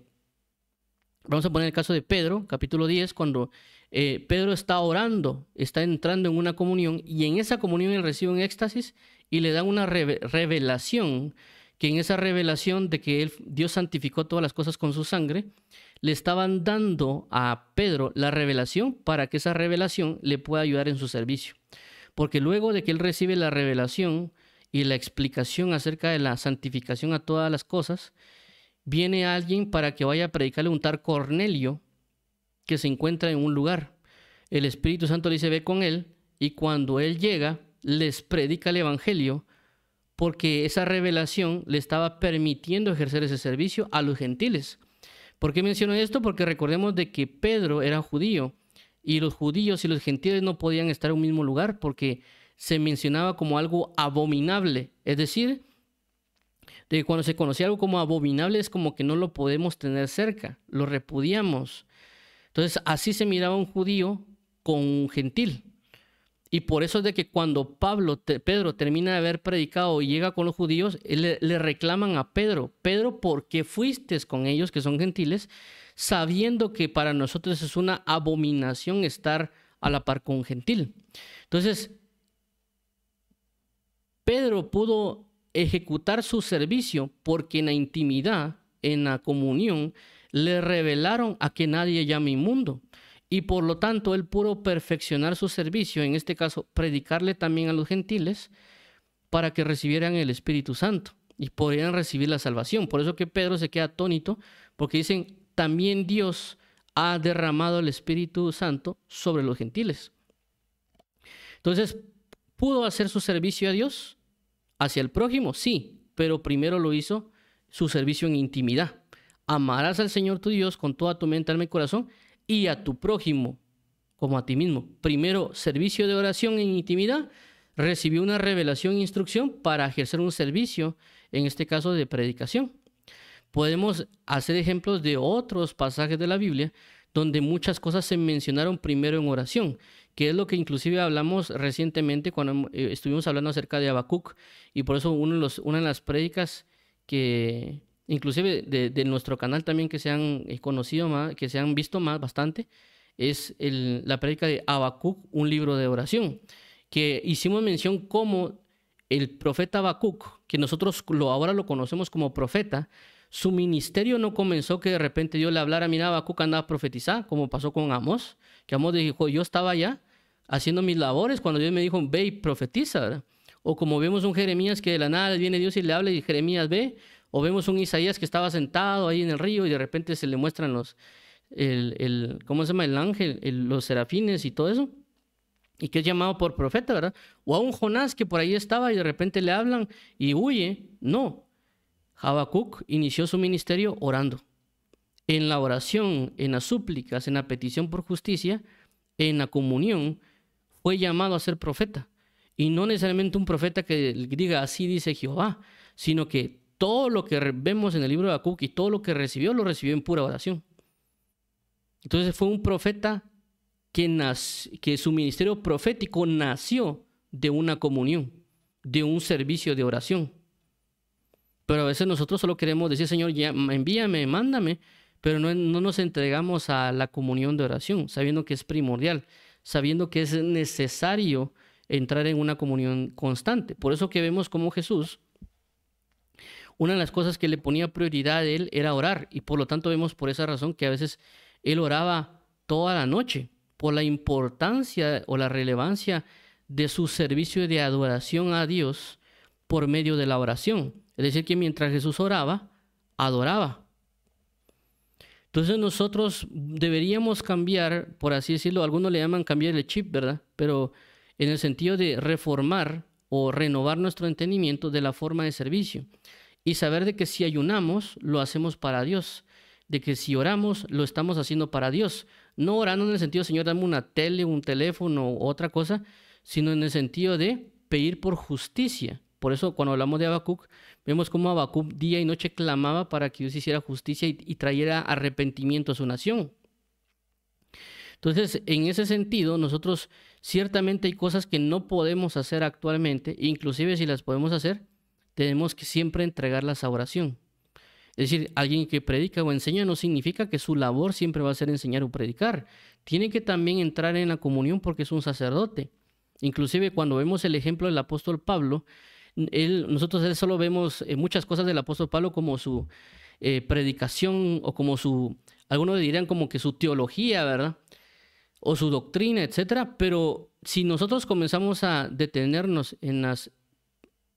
vamos a poner el caso de Pedro, capítulo 10, cuando Pedro está orando, está entrando en una comunión, y en esa comunión él recibe un éxtasis y le da una revelación, que en esa revelación de que Dios santificó todas las cosas con su sangre, le estaban dando a Pedro la revelación para que esa revelación le pueda ayudar en su servicio. Porque luego de que él recibe la revelación y la explicación acerca de la santificación a todas las cosas, viene alguien para que vaya a predicarle un tal Cornelio que se encuentra en un lugar. El Espíritu Santo le dice, ve con él, y cuando él llega, les predica el Evangelio, porque esa revelación le estaba permitiendo ejercer ese servicio a los gentiles. ¿Por qué menciono esto? Porque recordemos de que Pedro era judío, y los judíos y los gentiles no podían estar en un mismo lugar porque se mencionaba como algo abominable. Es decir, de que cuando se conocía algo como abominable es como que no lo podemos tener cerca, lo repudiamos. Entonces así se miraba un judío con un gentil. Y por eso es de que cuando Pedro termina de haber predicado y llega con los judíos, le reclaman a Pedro, Pedro, ¿por qué fuiste con ellos que son gentiles? Sabiendo que para nosotros es una abominación estar a la par con un gentil. Entonces, Pedro pudo ejecutar su servicio porque en la intimidad, en la comunión, le revelaron a que nadie llame inmundo. Y por lo tanto, él pudo perfeccionar su servicio, en este caso, predicarle también a los gentiles para que recibieran el Espíritu Santo y podrían recibir la salvación. Por eso que Pedro se queda atónito, porque dicen, también Dios ha derramado el Espíritu Santo sobre los gentiles. Entonces, ¿pudo hacer su servicio a Dios? ¿Hacia el prójimo? Sí, pero primero lo hizo su servicio en intimidad. Amarás al Señor tu Dios con toda tu mente, alma y corazón, y a tu prójimo como a ti mismo. Primero, servicio de oración en intimidad, recibió una revelación e instrucción para ejercer un servicio, en este caso de predicación. Podemos hacer ejemplos de otros pasajes de la Biblia donde muchas cosas se mencionaron primero en oración, que es lo que inclusive hablamos recientemente cuando estuvimos hablando acerca de Habacuc, y por eso una de las prédicas que inclusive de nuestro canal también que se han conocido más, que se han visto más bastante, es la prédica de Habacuc, un libro de oración, que hicimos mención como el profeta Habacuc, que nosotros ahora lo conocemos como profeta, su ministerio no comenzó que de repente Dios le hablara, mira, Habacuc andaba a profetizar, como pasó con Amós, que Amós dijo, yo estaba allá haciendo mis labores cuando Dios me dijo, ve y profetiza, ¿verdad? O como vemos un Jeremías que de la nada viene Dios y le habla y Jeremías ve, o vemos un Isaías que estaba sentado ahí en el río y de repente se le muestran ¿cómo se llama? El ángel, los serafines y todo eso, y que es llamado por profeta, ¿verdad? O a un Jonás que por ahí estaba y de repente le hablan y huye. No, Habacuc inició su ministerio orando. En la oración, en las súplicas, en la petición por justicia, en la comunión, fue llamado a ser profeta. Y no necesariamente un profeta que diga así dice Jehová, sino que todo lo que vemos en el libro de Habacuc y todo lo que recibió, lo recibió en pura oración. Entonces fue un profeta que su ministerio profético nació de una comunión, de un servicio de oración. Pero a veces nosotros solo queremos decir, Señor, ya, envíame, mándame, pero no nos entregamos a la comunión de oración, sabiendo que es primordial, sabiendo que es necesario entrar en una comunión constante. Por eso que vemos cómo Jesús, una de las cosas que le ponía prioridad a él era orar, y por lo tanto vemos por esa razón que a veces él oraba toda la noche, por la importancia o la relevancia de su servicio de adoración a Dios por medio de la oración. Es decir, que mientras Jesús oraba, adoraba. Entonces nosotros deberíamos cambiar, por así decirlo, algunos le llaman cambiar el chip, ¿verdad? Pero en el sentido de reformar o renovar nuestro entendimiento de la forma de servicio y saber de que si ayunamos, lo hacemos para Dios, de que si oramos, lo estamos haciendo para Dios, no orando en el sentido, Señor, dame una tele, un teléfono u otra cosa, sino en el sentido de pedir por justicia. Por eso cuando hablamos de Habacuc, vemos cómo Habacuc día y noche clamaba para que Dios hiciera justicia y trayera arrepentimiento a su nación. Entonces, en ese sentido, nosotros ciertamente hay cosas que no podemos hacer actualmente, inclusive si las podemos hacer, tenemos que siempre entregarlas a oración. Es decir, alguien que predica o enseña no significa que su labor siempre va a ser enseñar o predicar. Tiene que también entrar en la comunión porque es un sacerdote. Inclusive cuando vemos el ejemplo del apóstol Pablo, nosotros solo vemos muchas cosas del apóstol Pablo como su predicación o como algunos dirían como que su teología, ¿verdad? O su doctrina, etcétera. Pero si nosotros comenzamos a detenernos en las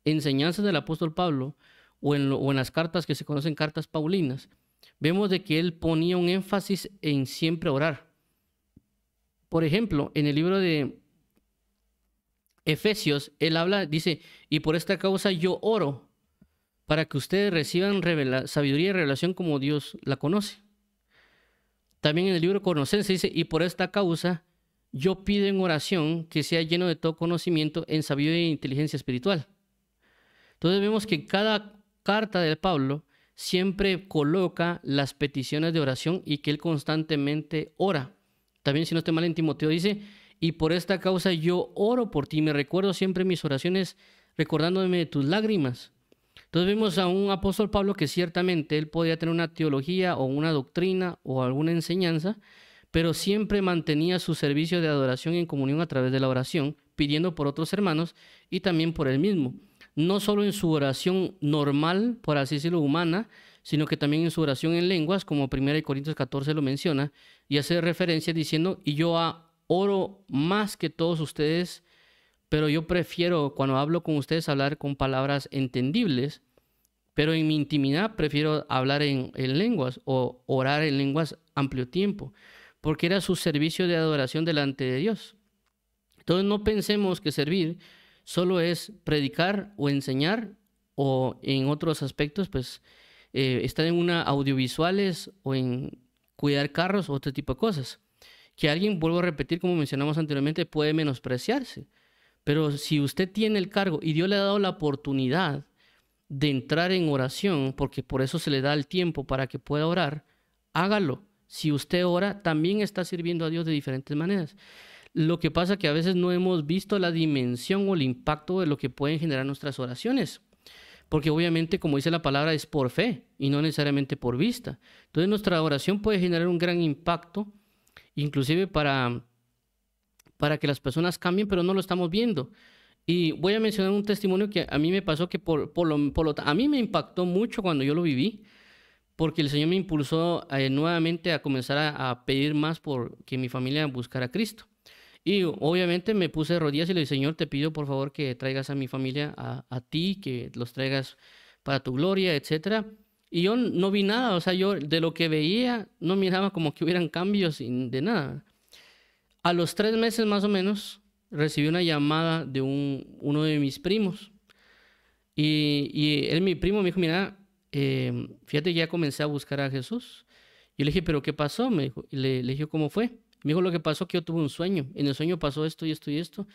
enseñanzas del apóstol Pablo o en las cartas que se conocen cartas paulinas, vemos de que él ponía un énfasis en siempre orar. Por ejemplo, en el libro de Efesios, él habla, dice, y por esta causa yo oro, para que ustedes reciban sabiduría y revelación como Dios la conoce. También en el libro Colosenses dice, y por esta causa yo pido en oración que sea lleno de todo conocimiento en sabiduría e inteligencia espiritual. Entonces vemos que cada carta de Pablo siempre coloca las peticiones de oración y que él constantemente ora. También, si no estoy mal, en Timoteo dice, y por esta causa yo oro por ti, me recuerdo siempre mis oraciones recordándome de tus lágrimas. Entonces vemos a un apóstol Pablo que ciertamente él podía tener una teología o una doctrina o alguna enseñanza, pero siempre mantenía su servicio de adoración en comunión a través de la oración, pidiendo por otros hermanos y también por él mismo. No solo en su oración normal, por así decirlo, humana, sino que también en su oración en lenguas, como 1 Corintios 14 lo menciona, y hace referencia diciendo, y yo oro más que todos ustedes, pero yo prefiero, cuando hablo con ustedes, hablar con palabras entendibles, pero en mi intimidad prefiero hablar en lenguas o orar en lenguas amplio tiempo, porque era su servicio de adoración delante de Dios. Entonces no pensemos que servir solo es predicar o enseñar, o en otros aspectos, pues, estar en audiovisuales o en cuidar carros o otro tipo de cosas. Que alguien, vuelvo a repetir, como mencionamos anteriormente, puede menospreciarse. Pero si usted tiene el cargo y Dios le ha dado la oportunidad de entrar en oración, porque por eso se le da el tiempo para que pueda orar, hágalo. Si usted ora, también está sirviendo a Dios de diferentes maneras. Lo que pasa es que a veces no hemos visto la dimensión o el impacto de lo que pueden generar nuestras oraciones. Porque obviamente, como dice la palabra, es por fe y no necesariamente por vista. Entonces nuestra oración puede generar un gran impacto, inclusive para que las personas cambien, pero no lo estamos viendo. Y voy a mencionar un testimonio que a mí me pasó que a mí me impactó mucho cuando yo lo viví, porque el Señor me impulsó nuevamente a comenzar a pedir más por que mi familia buscara a Cristo. Y obviamente me puse de rodillas y le dije, Señor, te pido por favor que traigas a mi familia a ti, que los traigas para tu gloria, etcétera. Y yo no vi nada, o sea, yo de lo que veía no miraba como que hubieran cambios de nada. A los 3 meses más o menos recibí una llamada de uno de mis primos. Y él, mi primo, me dijo, mira, fíjate que ya comencé a buscar a Jesús. Yo le dije, ¿pero qué pasó? Me dijo, y le dije, ¿cómo fue? Me dijo, lo que pasó que yo tuve un sueño. En el sueño pasó esto y esto y esto.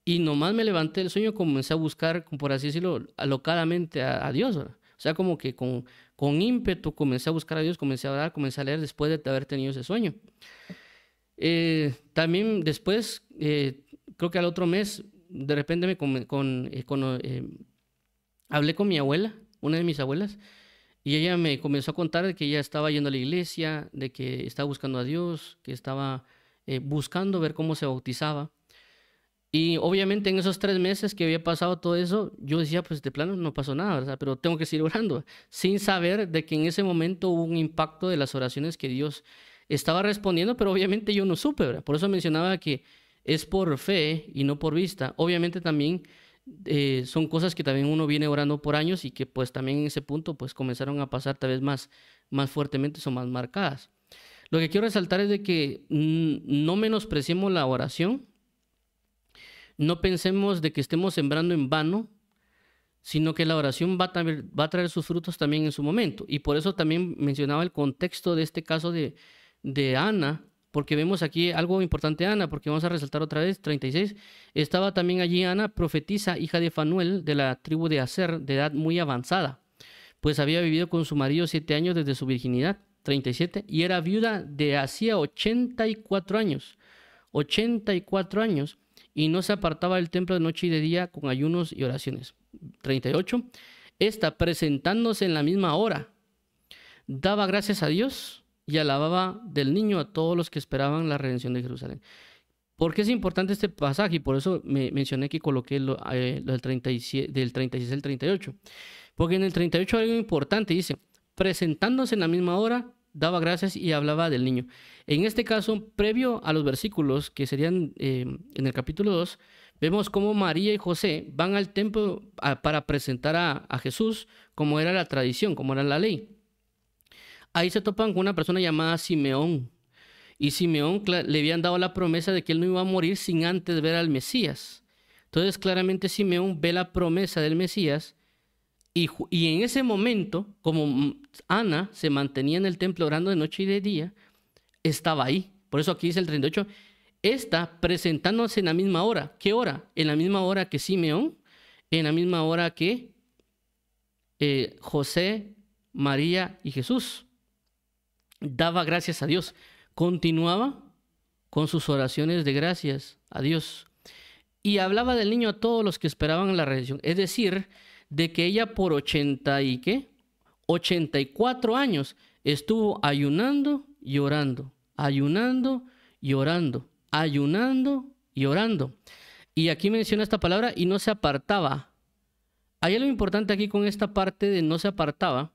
Y nomás me levanté del sueño, comencé a buscar, por así decirlo, alocadamente a Dios, ¿verdad? O sea, como que con ímpetu comencé a buscar a Dios, comencé a orar, comencé a leer después de haber tenido ese sueño. También después, creo que al otro mes, de repente hablé con mi abuela, una de mis abuelas, y ella me comenzó a contar de que ella estaba yendo a la iglesia, de que estaba buscando a Dios, que estaba buscando ver cómo se bautizaba. Y obviamente en esos 3 meses que había pasado todo eso, yo decía, pues de plano no pasó nada, ¿verdad? Pero tengo que seguir orando, sin saber de que en ese momento hubo un impacto de las oraciones que Dios estaba respondiendo, pero obviamente yo no supe, ¿verdad? Por eso mencionaba que es por fe y no por vista. Obviamente también son cosas que también uno viene orando por años y que pues también en ese punto pues comenzaron a pasar tal vez más fuertemente, son más marcadas. Lo que quiero resaltar es de que no menospreciemos la oración, no pensemos de que estemos sembrando en vano, sino que la oración va a traer sus frutos también en su momento. Y por eso también mencionaba el contexto de este caso de Ana, porque vemos aquí algo importante de Ana, porque vamos a resaltar otra vez, 36. Estaba también allí Ana, profetisa, hija de Fanuel, de la tribu de Aser, de edad muy avanzada, pues había vivido con su marido 7 años desde su virginidad, 37, y era viuda de hacía 84 años. 84 años, y no se apartaba del templo de noche y de día con ayunos y oraciones. 38. Esta, presentándose en la misma hora, daba gracias a Dios y alababa del niño a todos los que esperaban la redención de Jerusalén. ¿Por qué es importante este pasaje? Y por eso me mencioné que coloqué lo del 37, del 36 al 38. Porque en el 38 hay algo importante, dice, presentándose en la misma hora, daba gracias y hablaba del niño. En este caso, previo a los versículos que serían en el capítulo 2, vemos cómo María y José van al templo para presentar a Jesús, como era la tradición, como era la ley. Ahí se topan con una persona llamada Simeón. Y Simeón le habían dado la promesa de que él no iba a morir sin antes ver al Mesías. Entonces, claramente Simeón ve la promesa del Mesías. Y en ese momento, como Ana se mantenía en el templo orando de noche y de día, estaba ahí. Por eso aquí dice el 38, está presentándose en la misma hora. ¿Qué hora? En la misma hora que Simeón, en la misma hora que José, María y Jesús. Daba gracias a Dios. Continuaba con sus oraciones de gracias a Dios. Y hablaba del niño a todos los que esperaban la redención. Es decir, de que ella por 84 años estuvo ayunando y orando, ayunando y orando, ayunando y orando. Y aquí menciona esta palabra y no se apartaba. Hay algo importante aquí con esta parte de no se apartaba,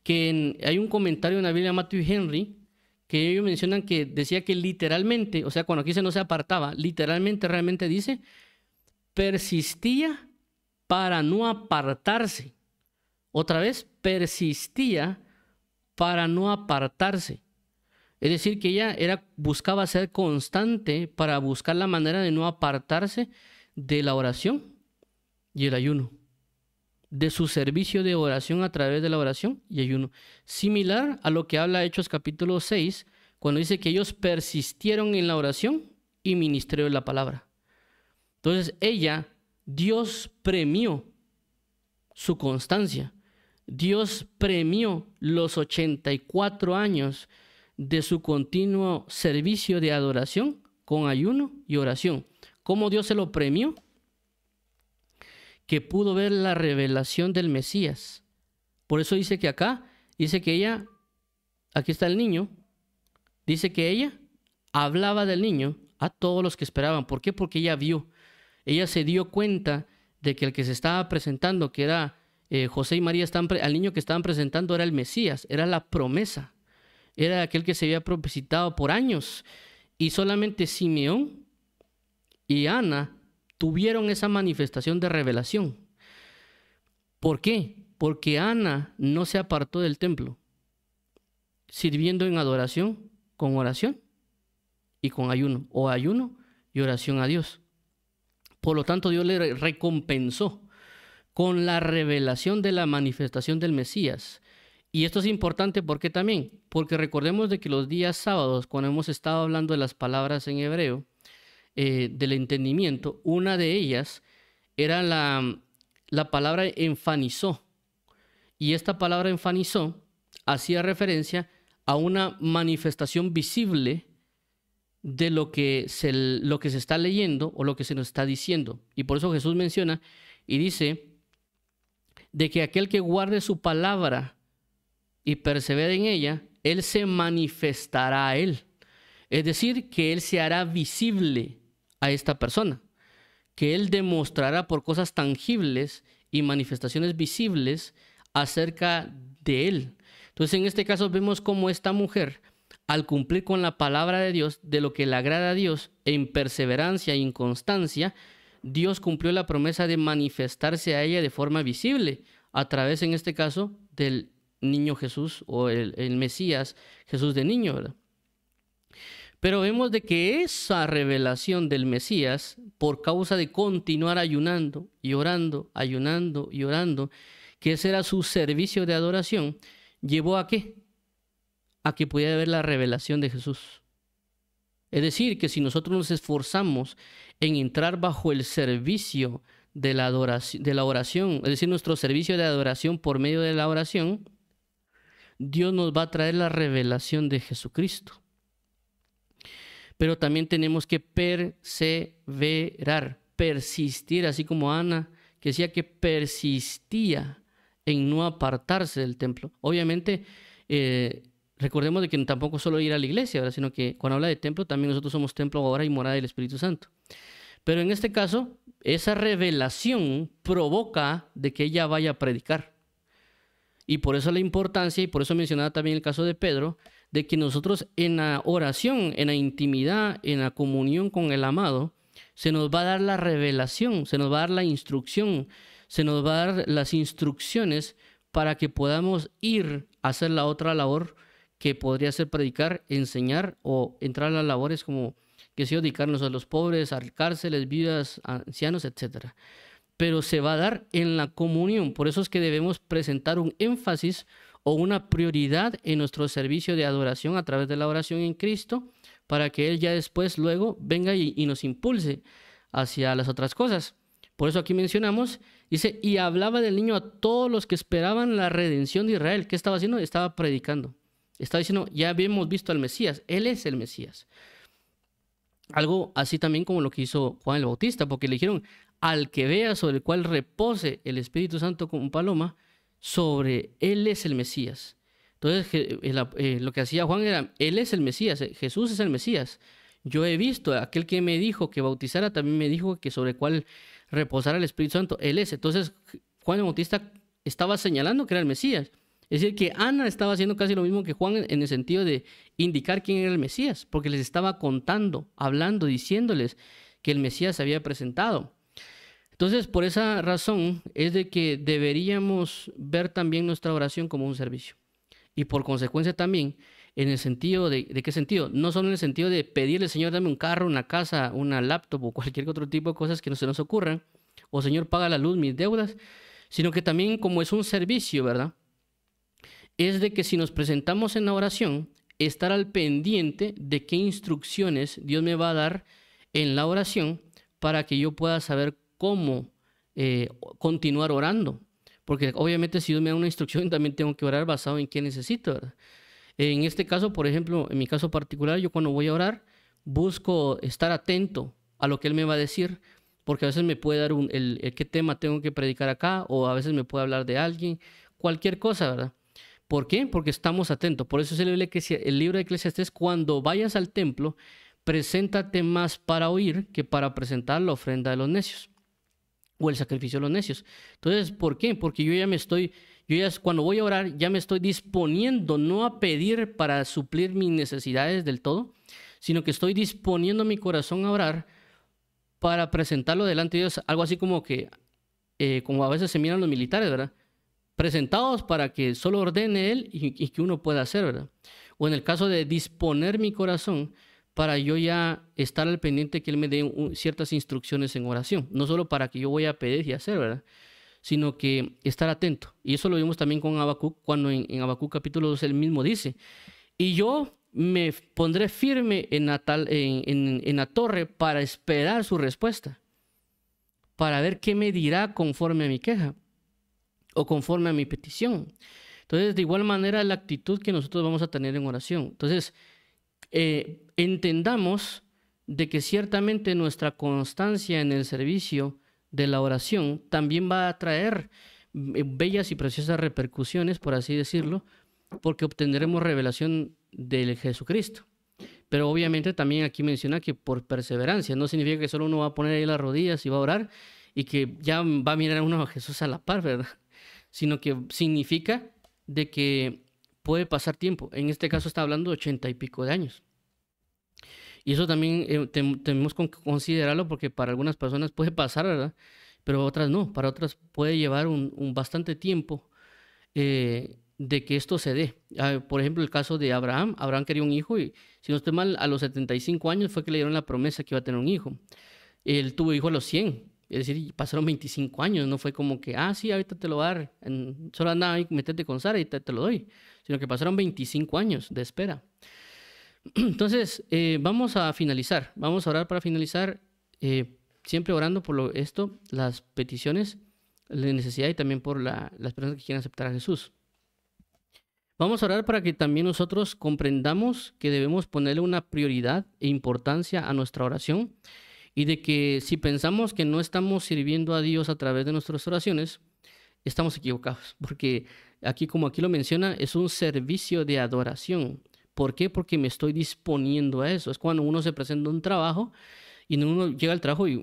que hay un comentario en la Biblia de Matthew Henry, que ellos mencionan que decía que literalmente, o sea, cuando aquí dice no se apartaba, literalmente realmente dice, persistía para no apartarse. Otra vez, persistía para no apartarse. Es decir, que ella buscaba ser constante para buscar la manera de no apartarse de la oración y el ayuno, de su servicio de oración a través de la oración y ayuno. Similar a lo que habla Hechos capítulo 6, cuando dice que ellos persistieron en la oración y ministerio de la palabra. Entonces Dios premió su constancia. Dios premió los 84 años de su continuo servicio de adoración con ayuno y oración. ¿Cómo Dios se lo premió? Que pudo ver la revelación del Mesías. Por eso dice que dice que ella, aquí está el niño, dice que ella hablaba del niño a todos los que esperaban. ¿Por qué? Porque ella se dio cuenta de que el que se estaba presentando, que era José y María, al niño que estaban presentando era el Mesías, era la promesa, era aquel que se había propiciado por años. Y solamente Simeón y Ana tuvieron esa manifestación de revelación. ¿Por qué? Porque Ana no se apartó del templo, sirviendo en adoración, con oración y con ayuno, o ayuno y oración a Dios. Por lo tanto, Dios le recompensó con la revelación de la manifestación del Mesías. Y esto es importante, ¿por qué también? Porque recordemos de que los días sábados, cuando hemos estado hablando de las palabras en hebreo, del entendimiento, una de ellas era la palabra enfanizó. Y esta palabra enfanizó hacía referencia a una manifestación visible de lo que se está leyendo o lo que se nos está diciendo. Y por eso Jesús menciona y dice de que aquel que guarde su palabra y persevere en ella, Él se manifestará a Él. Es decir, que Él se hará visible a esta persona, que Él demostrará por cosas tangibles y manifestaciones visibles acerca de Él. Entonces, en este caso vemos cómo esta mujer, al cumplir con la palabra de Dios, de lo que le agrada a Dios, en perseverancia e inconstancia, Dios cumplió la promesa de manifestarse a ella de forma visible, a través, en este caso, del niño Jesús o el Mesías, Jesús de niño, ¿verdad? Pero vemos de que esa revelación del Mesías, por causa de continuar ayunando y orando, ayunando y orando, que ese era su servicio de adoración, ¿llevó a qué? A que pudiera ver la revelación de Jesús. Es decir, que si nosotros nos esforzamos en entrar bajo el servicio de la oración, es decir, nuestro servicio de adoración por medio de la oración, Dios nos va a traer la revelación de Jesucristo. Pero también tenemos que perseverar, persistir, así como Ana, que decía que persistía en no apartarse del templo. Obviamente, recordemos de que tampoco solo ir a la iglesia, ¿verdad? Sino que cuando habla de templo, también nosotros somos templo ahora y morada del Espíritu Santo. Pero en este caso, esa revelación provoca de que ella vaya a predicar. Y por eso la importancia, y por eso mencionaba también el caso de Pedro, de que nosotros en la oración, en la intimidad, en la comunión con el amado, se nos va a dar la revelación, se nos va a dar la instrucción, se nos va a dar las instrucciones para que podamos ir a hacer la otra labor que podría ser predicar, enseñar o entrar a las labores como que sea dedicarnos a los pobres, a cárceles, viudas, ancianos, etc. Pero se va a dar en la comunión. Por eso es que debemos presentar un énfasis o una prioridad en nuestro servicio de adoración a través de la oración en Cristo, para que Él ya después luego venga y nos impulse hacia las otras cosas. Por eso aquí mencionamos, dice, y hablaba del niño a todos los que esperaban la redención de Israel. ¿Qué estaba haciendo? Estaba predicando. Estaba diciendo, ya habíamos visto al Mesías, Él es el Mesías. Algo así también como lo que hizo Juan el Bautista, porque le dijeron, al que vea sobre el cual repose el Espíritu Santo como paloma, sobre Él es el Mesías. Entonces, lo que hacía Juan era, Él es el Mesías, Jesús es el Mesías. Yo he visto, aquel que me dijo que bautizara, también me dijo que sobre el cual reposara el Espíritu Santo, Él es. Entonces, Juan el Bautista estaba señalando que era el Mesías. Es decir, que Ana estaba haciendo casi lo mismo que Juan en el sentido de indicar quién era el Mesías, porque les estaba contando, hablando, diciéndoles que el Mesías se había presentado. Entonces, por esa razón es de que deberíamos ver también nuestra oración como un servicio. Y por consecuencia también, en el sentido ¿de qué sentido? No solo en el sentido de pedirle, Señor, dame un carro, una casa, una laptop o cualquier otro tipo de cosas que no se nos ocurran, o Señor, paga la luz, mis deudas, sino que también como es un servicio, ¿verdad? Es de que si nos presentamos en la oración, estar al pendiente de qué instrucciones Dios me va a dar en la oración para que yo pueda saber cómo continuar orando. Porque obviamente si Dios me da una instrucción, también tengo que orar basado en qué necesito, ¿verdad? En este caso, por ejemplo, en mi caso particular, yo cuando voy a orar, busco estar atento a lo que Él me va a decir, porque a veces me puede dar qué tema tengo que predicar acá, o a veces me puede hablar de alguien, cualquier cosa, ¿verdad? ¿Por qué? Porque estamos atentos. Por eso es el libro de Eclesiastés, cuando vayas al templo, preséntate más para oír que para presentar la ofrenda de los necios o el sacrificio de los necios. Entonces, ¿por qué? Porque cuando voy a orar, ya me estoy disponiendo no a pedir para suplir mis necesidades del todo, sino que estoy disponiendo mi corazón a orar para presentarlo delante de Dios. Algo así como que, como a veces se miran los militares, ¿verdad? Presentados para que solo ordene Él y que uno pueda hacer, ¿verdad? O en el caso de disponer mi corazón para yo ya estar al pendiente que Él me dé ciertas instrucciones en oración, no solo para que yo voy a pedir y hacer, ¿verdad? Sino que estar atento. Y eso lo vimos también con Habacuc, cuando en Habacuc capítulo 2 Él mismo dice, y yo me pondré firme en la torre para esperar su respuesta, para ver qué me dirá conforme a mi queja o conforme a mi petición. Entonces, de igual manera, la actitud que nosotros vamos a tener en oración. Entonces, entendamos de que ciertamente nuestra constancia en el servicio de la oración también va a traer bellas y preciosas repercusiones, por así decirlo, porque obtendremos revelación del Jesucristo. pero obviamente también aquí menciona que por perseverancia, no significa que solo uno va a poner ahí las rodillas y va a orar y que ya va a mirar a uno a Jesús a la par, ¿verdad? Sino que significa de que puede pasar tiempo. En este caso está hablando de 80 y pico de años. Y eso también tenemos que considerarlo porque para algunas personas puede pasar, ¿verdad? Pero otras no. Para otras puede llevar un bastante tiempo de que esto se dé. Por ejemplo, el caso de Abraham. Abraham quería un hijo y, si no estoy mal, a los 75 años fue que le dieron la promesa que iba a tener un hijo. Él tuvo hijo a los 100. Es decir, pasaron 25 años. No fue como que, sí, ahorita te lo voy a dar. Solo anda ahí, metete con Sara y te lo doy. Sino que pasaron 25 años de espera. Entonces, vamos a finalizar. Vamos a orar para finalizar. Siempre orando por esto, las peticiones, la necesidad y también por las personas que quieren aceptar a Jesús. Vamos a orar para que también nosotros comprendamos que debemos ponerle una prioridad e importancia a nuestra oración y de que si pensamos que no estamos sirviendo a Dios a través de nuestras oraciones, estamos equivocados, porque aquí, como aquí lo menciona, es un servicio de adoración. ¿Por qué? Porque me estoy disponiendo a eso. Es cuando uno se presenta a un trabajo y uno llega al trabajo y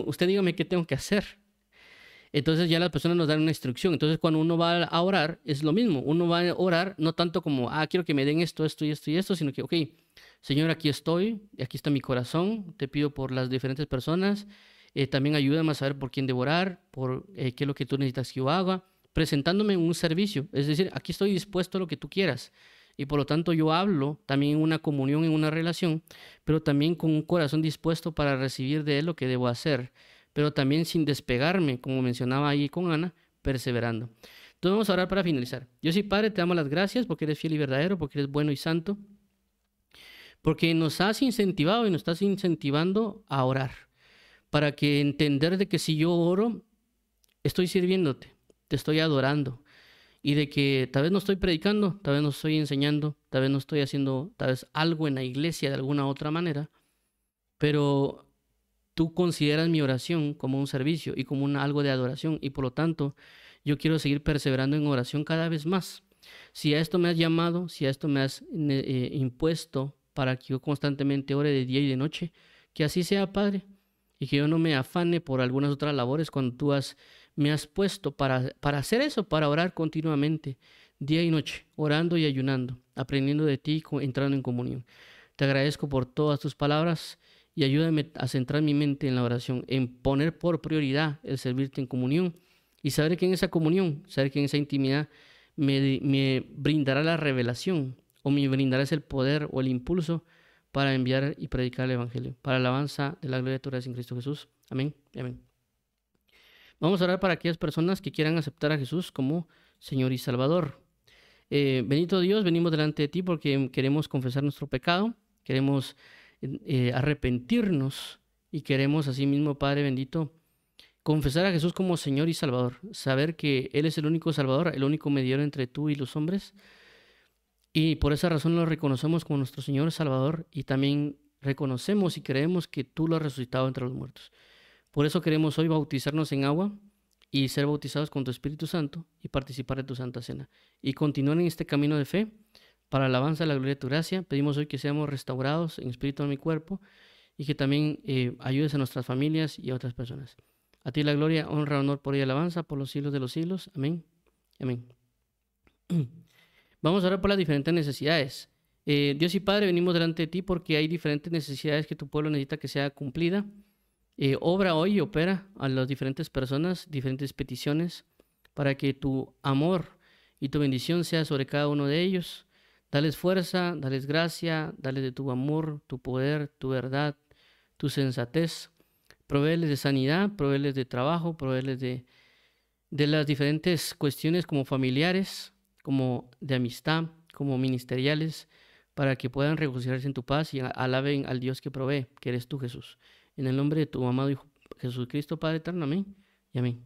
usted dígame qué tengo que hacer. Entonces ya las personas nos dan una instrucción. Entonces cuando uno va a orar es lo mismo. Uno va a orar no tanto como, quiero que me den esto, esto y esto y esto, sino que, ok, Señor, aquí estoy, aquí está mi corazón, te pido por las diferentes personas, también ayúdame a saber por quién debo orar, por qué es lo que tú necesitas que yo haga, presentándome en un servicio. Es decir, aquí estoy dispuesto a lo que tú quieras. Y por lo tanto yo hablo también en una comunión, en una relación, pero también con un corazón dispuesto para recibir de Él lo que debo hacer, pero también sin despegarme, como mencionaba ahí con Ana, perseverando. Entonces vamos a orar para finalizar. Dios y Padre, te damos las gracias porque eres fiel y verdadero, porque eres bueno y santo, porque nos has incentivado y nos estás incentivando a orar, para que entender de que si yo oro, estoy sirviéndote, te estoy adorando. Y de que tal vez no estoy predicando, tal vez no estoy enseñando, tal vez no estoy haciendo tal vez algo en la iglesia de alguna otra manera, pero tú consideras mi oración como un servicio y como algo de adoración, y por lo tanto yo quiero seguir perseverando en oración cada vez más. Si a esto me has llamado, si a esto me has impuesto para que yo constantemente ore de día y de noche, que así sea, Padre, y que yo no me afane por algunas otras labores cuando tú me has puesto para hacer eso, para orar continuamente, día y noche, orando y ayunando, aprendiendo de ti, entrando en comunión. Te agradezco por todas tus palabras y ayúdame a centrar mi mente en la oración, en poner por prioridad el servirte en comunión y saber que en esa comunión, saber que en esa intimidad me brindará la revelación o me brindarás el poder o el impulso para enviar y predicar el Evangelio, para la alabanza de la gloria de tu gracia en Cristo Jesús. Amén y amén. Vamos a orar para aquellas personas que quieran aceptar a Jesús como Señor y Salvador. Bendito Dios, venimos delante de ti porque queremos confesar nuestro pecado, queremos arrepentirnos y queremos asimismo, Padre bendito, confesar a Jesús como Señor y Salvador, saber que Él es el único Salvador, el único mediador entre tú y los hombres, y por esa razón lo reconocemos como nuestro Señor y Salvador, y también reconocemos y creemos que tú lo has resucitado entre los muertos. Por eso queremos hoy bautizarnos en agua y ser bautizados con tu Espíritu Santo y participar de tu Santa Cena. Y continuar en este camino de fe para alabanza de la gloria de tu gracia. Pedimos hoy que seamos restaurados en espíritu, en mi cuerpo, y que también ayudes a nuestras familias y a otras personas. A ti la gloria, honra, honor por y alabanza por los siglos de los siglos. Amén. Amén. Vamos a orar por las diferentes necesidades. Dios y Padre, venimos delante de ti porque hay diferentes necesidades que tu pueblo necesita que sea cumplida. Obra hoy y opera a las diferentes personas, diferentes peticiones, para que tu amor y tu bendición sea sobre cada uno de ellos. Dales fuerza, dales gracia, dales de tu amor, tu poder, tu verdad, tu sensatez. Provéeles de sanidad, provéeles de trabajo, provéeles de las diferentes cuestiones como familiares, como de amistad, como ministeriales, para que puedan regocijarse en tu paz y alaben al Dios que provee, que eres tú, Jesús. En el nombre de tu amado Hijo Jesucristo, Padre eterno, amén y amén.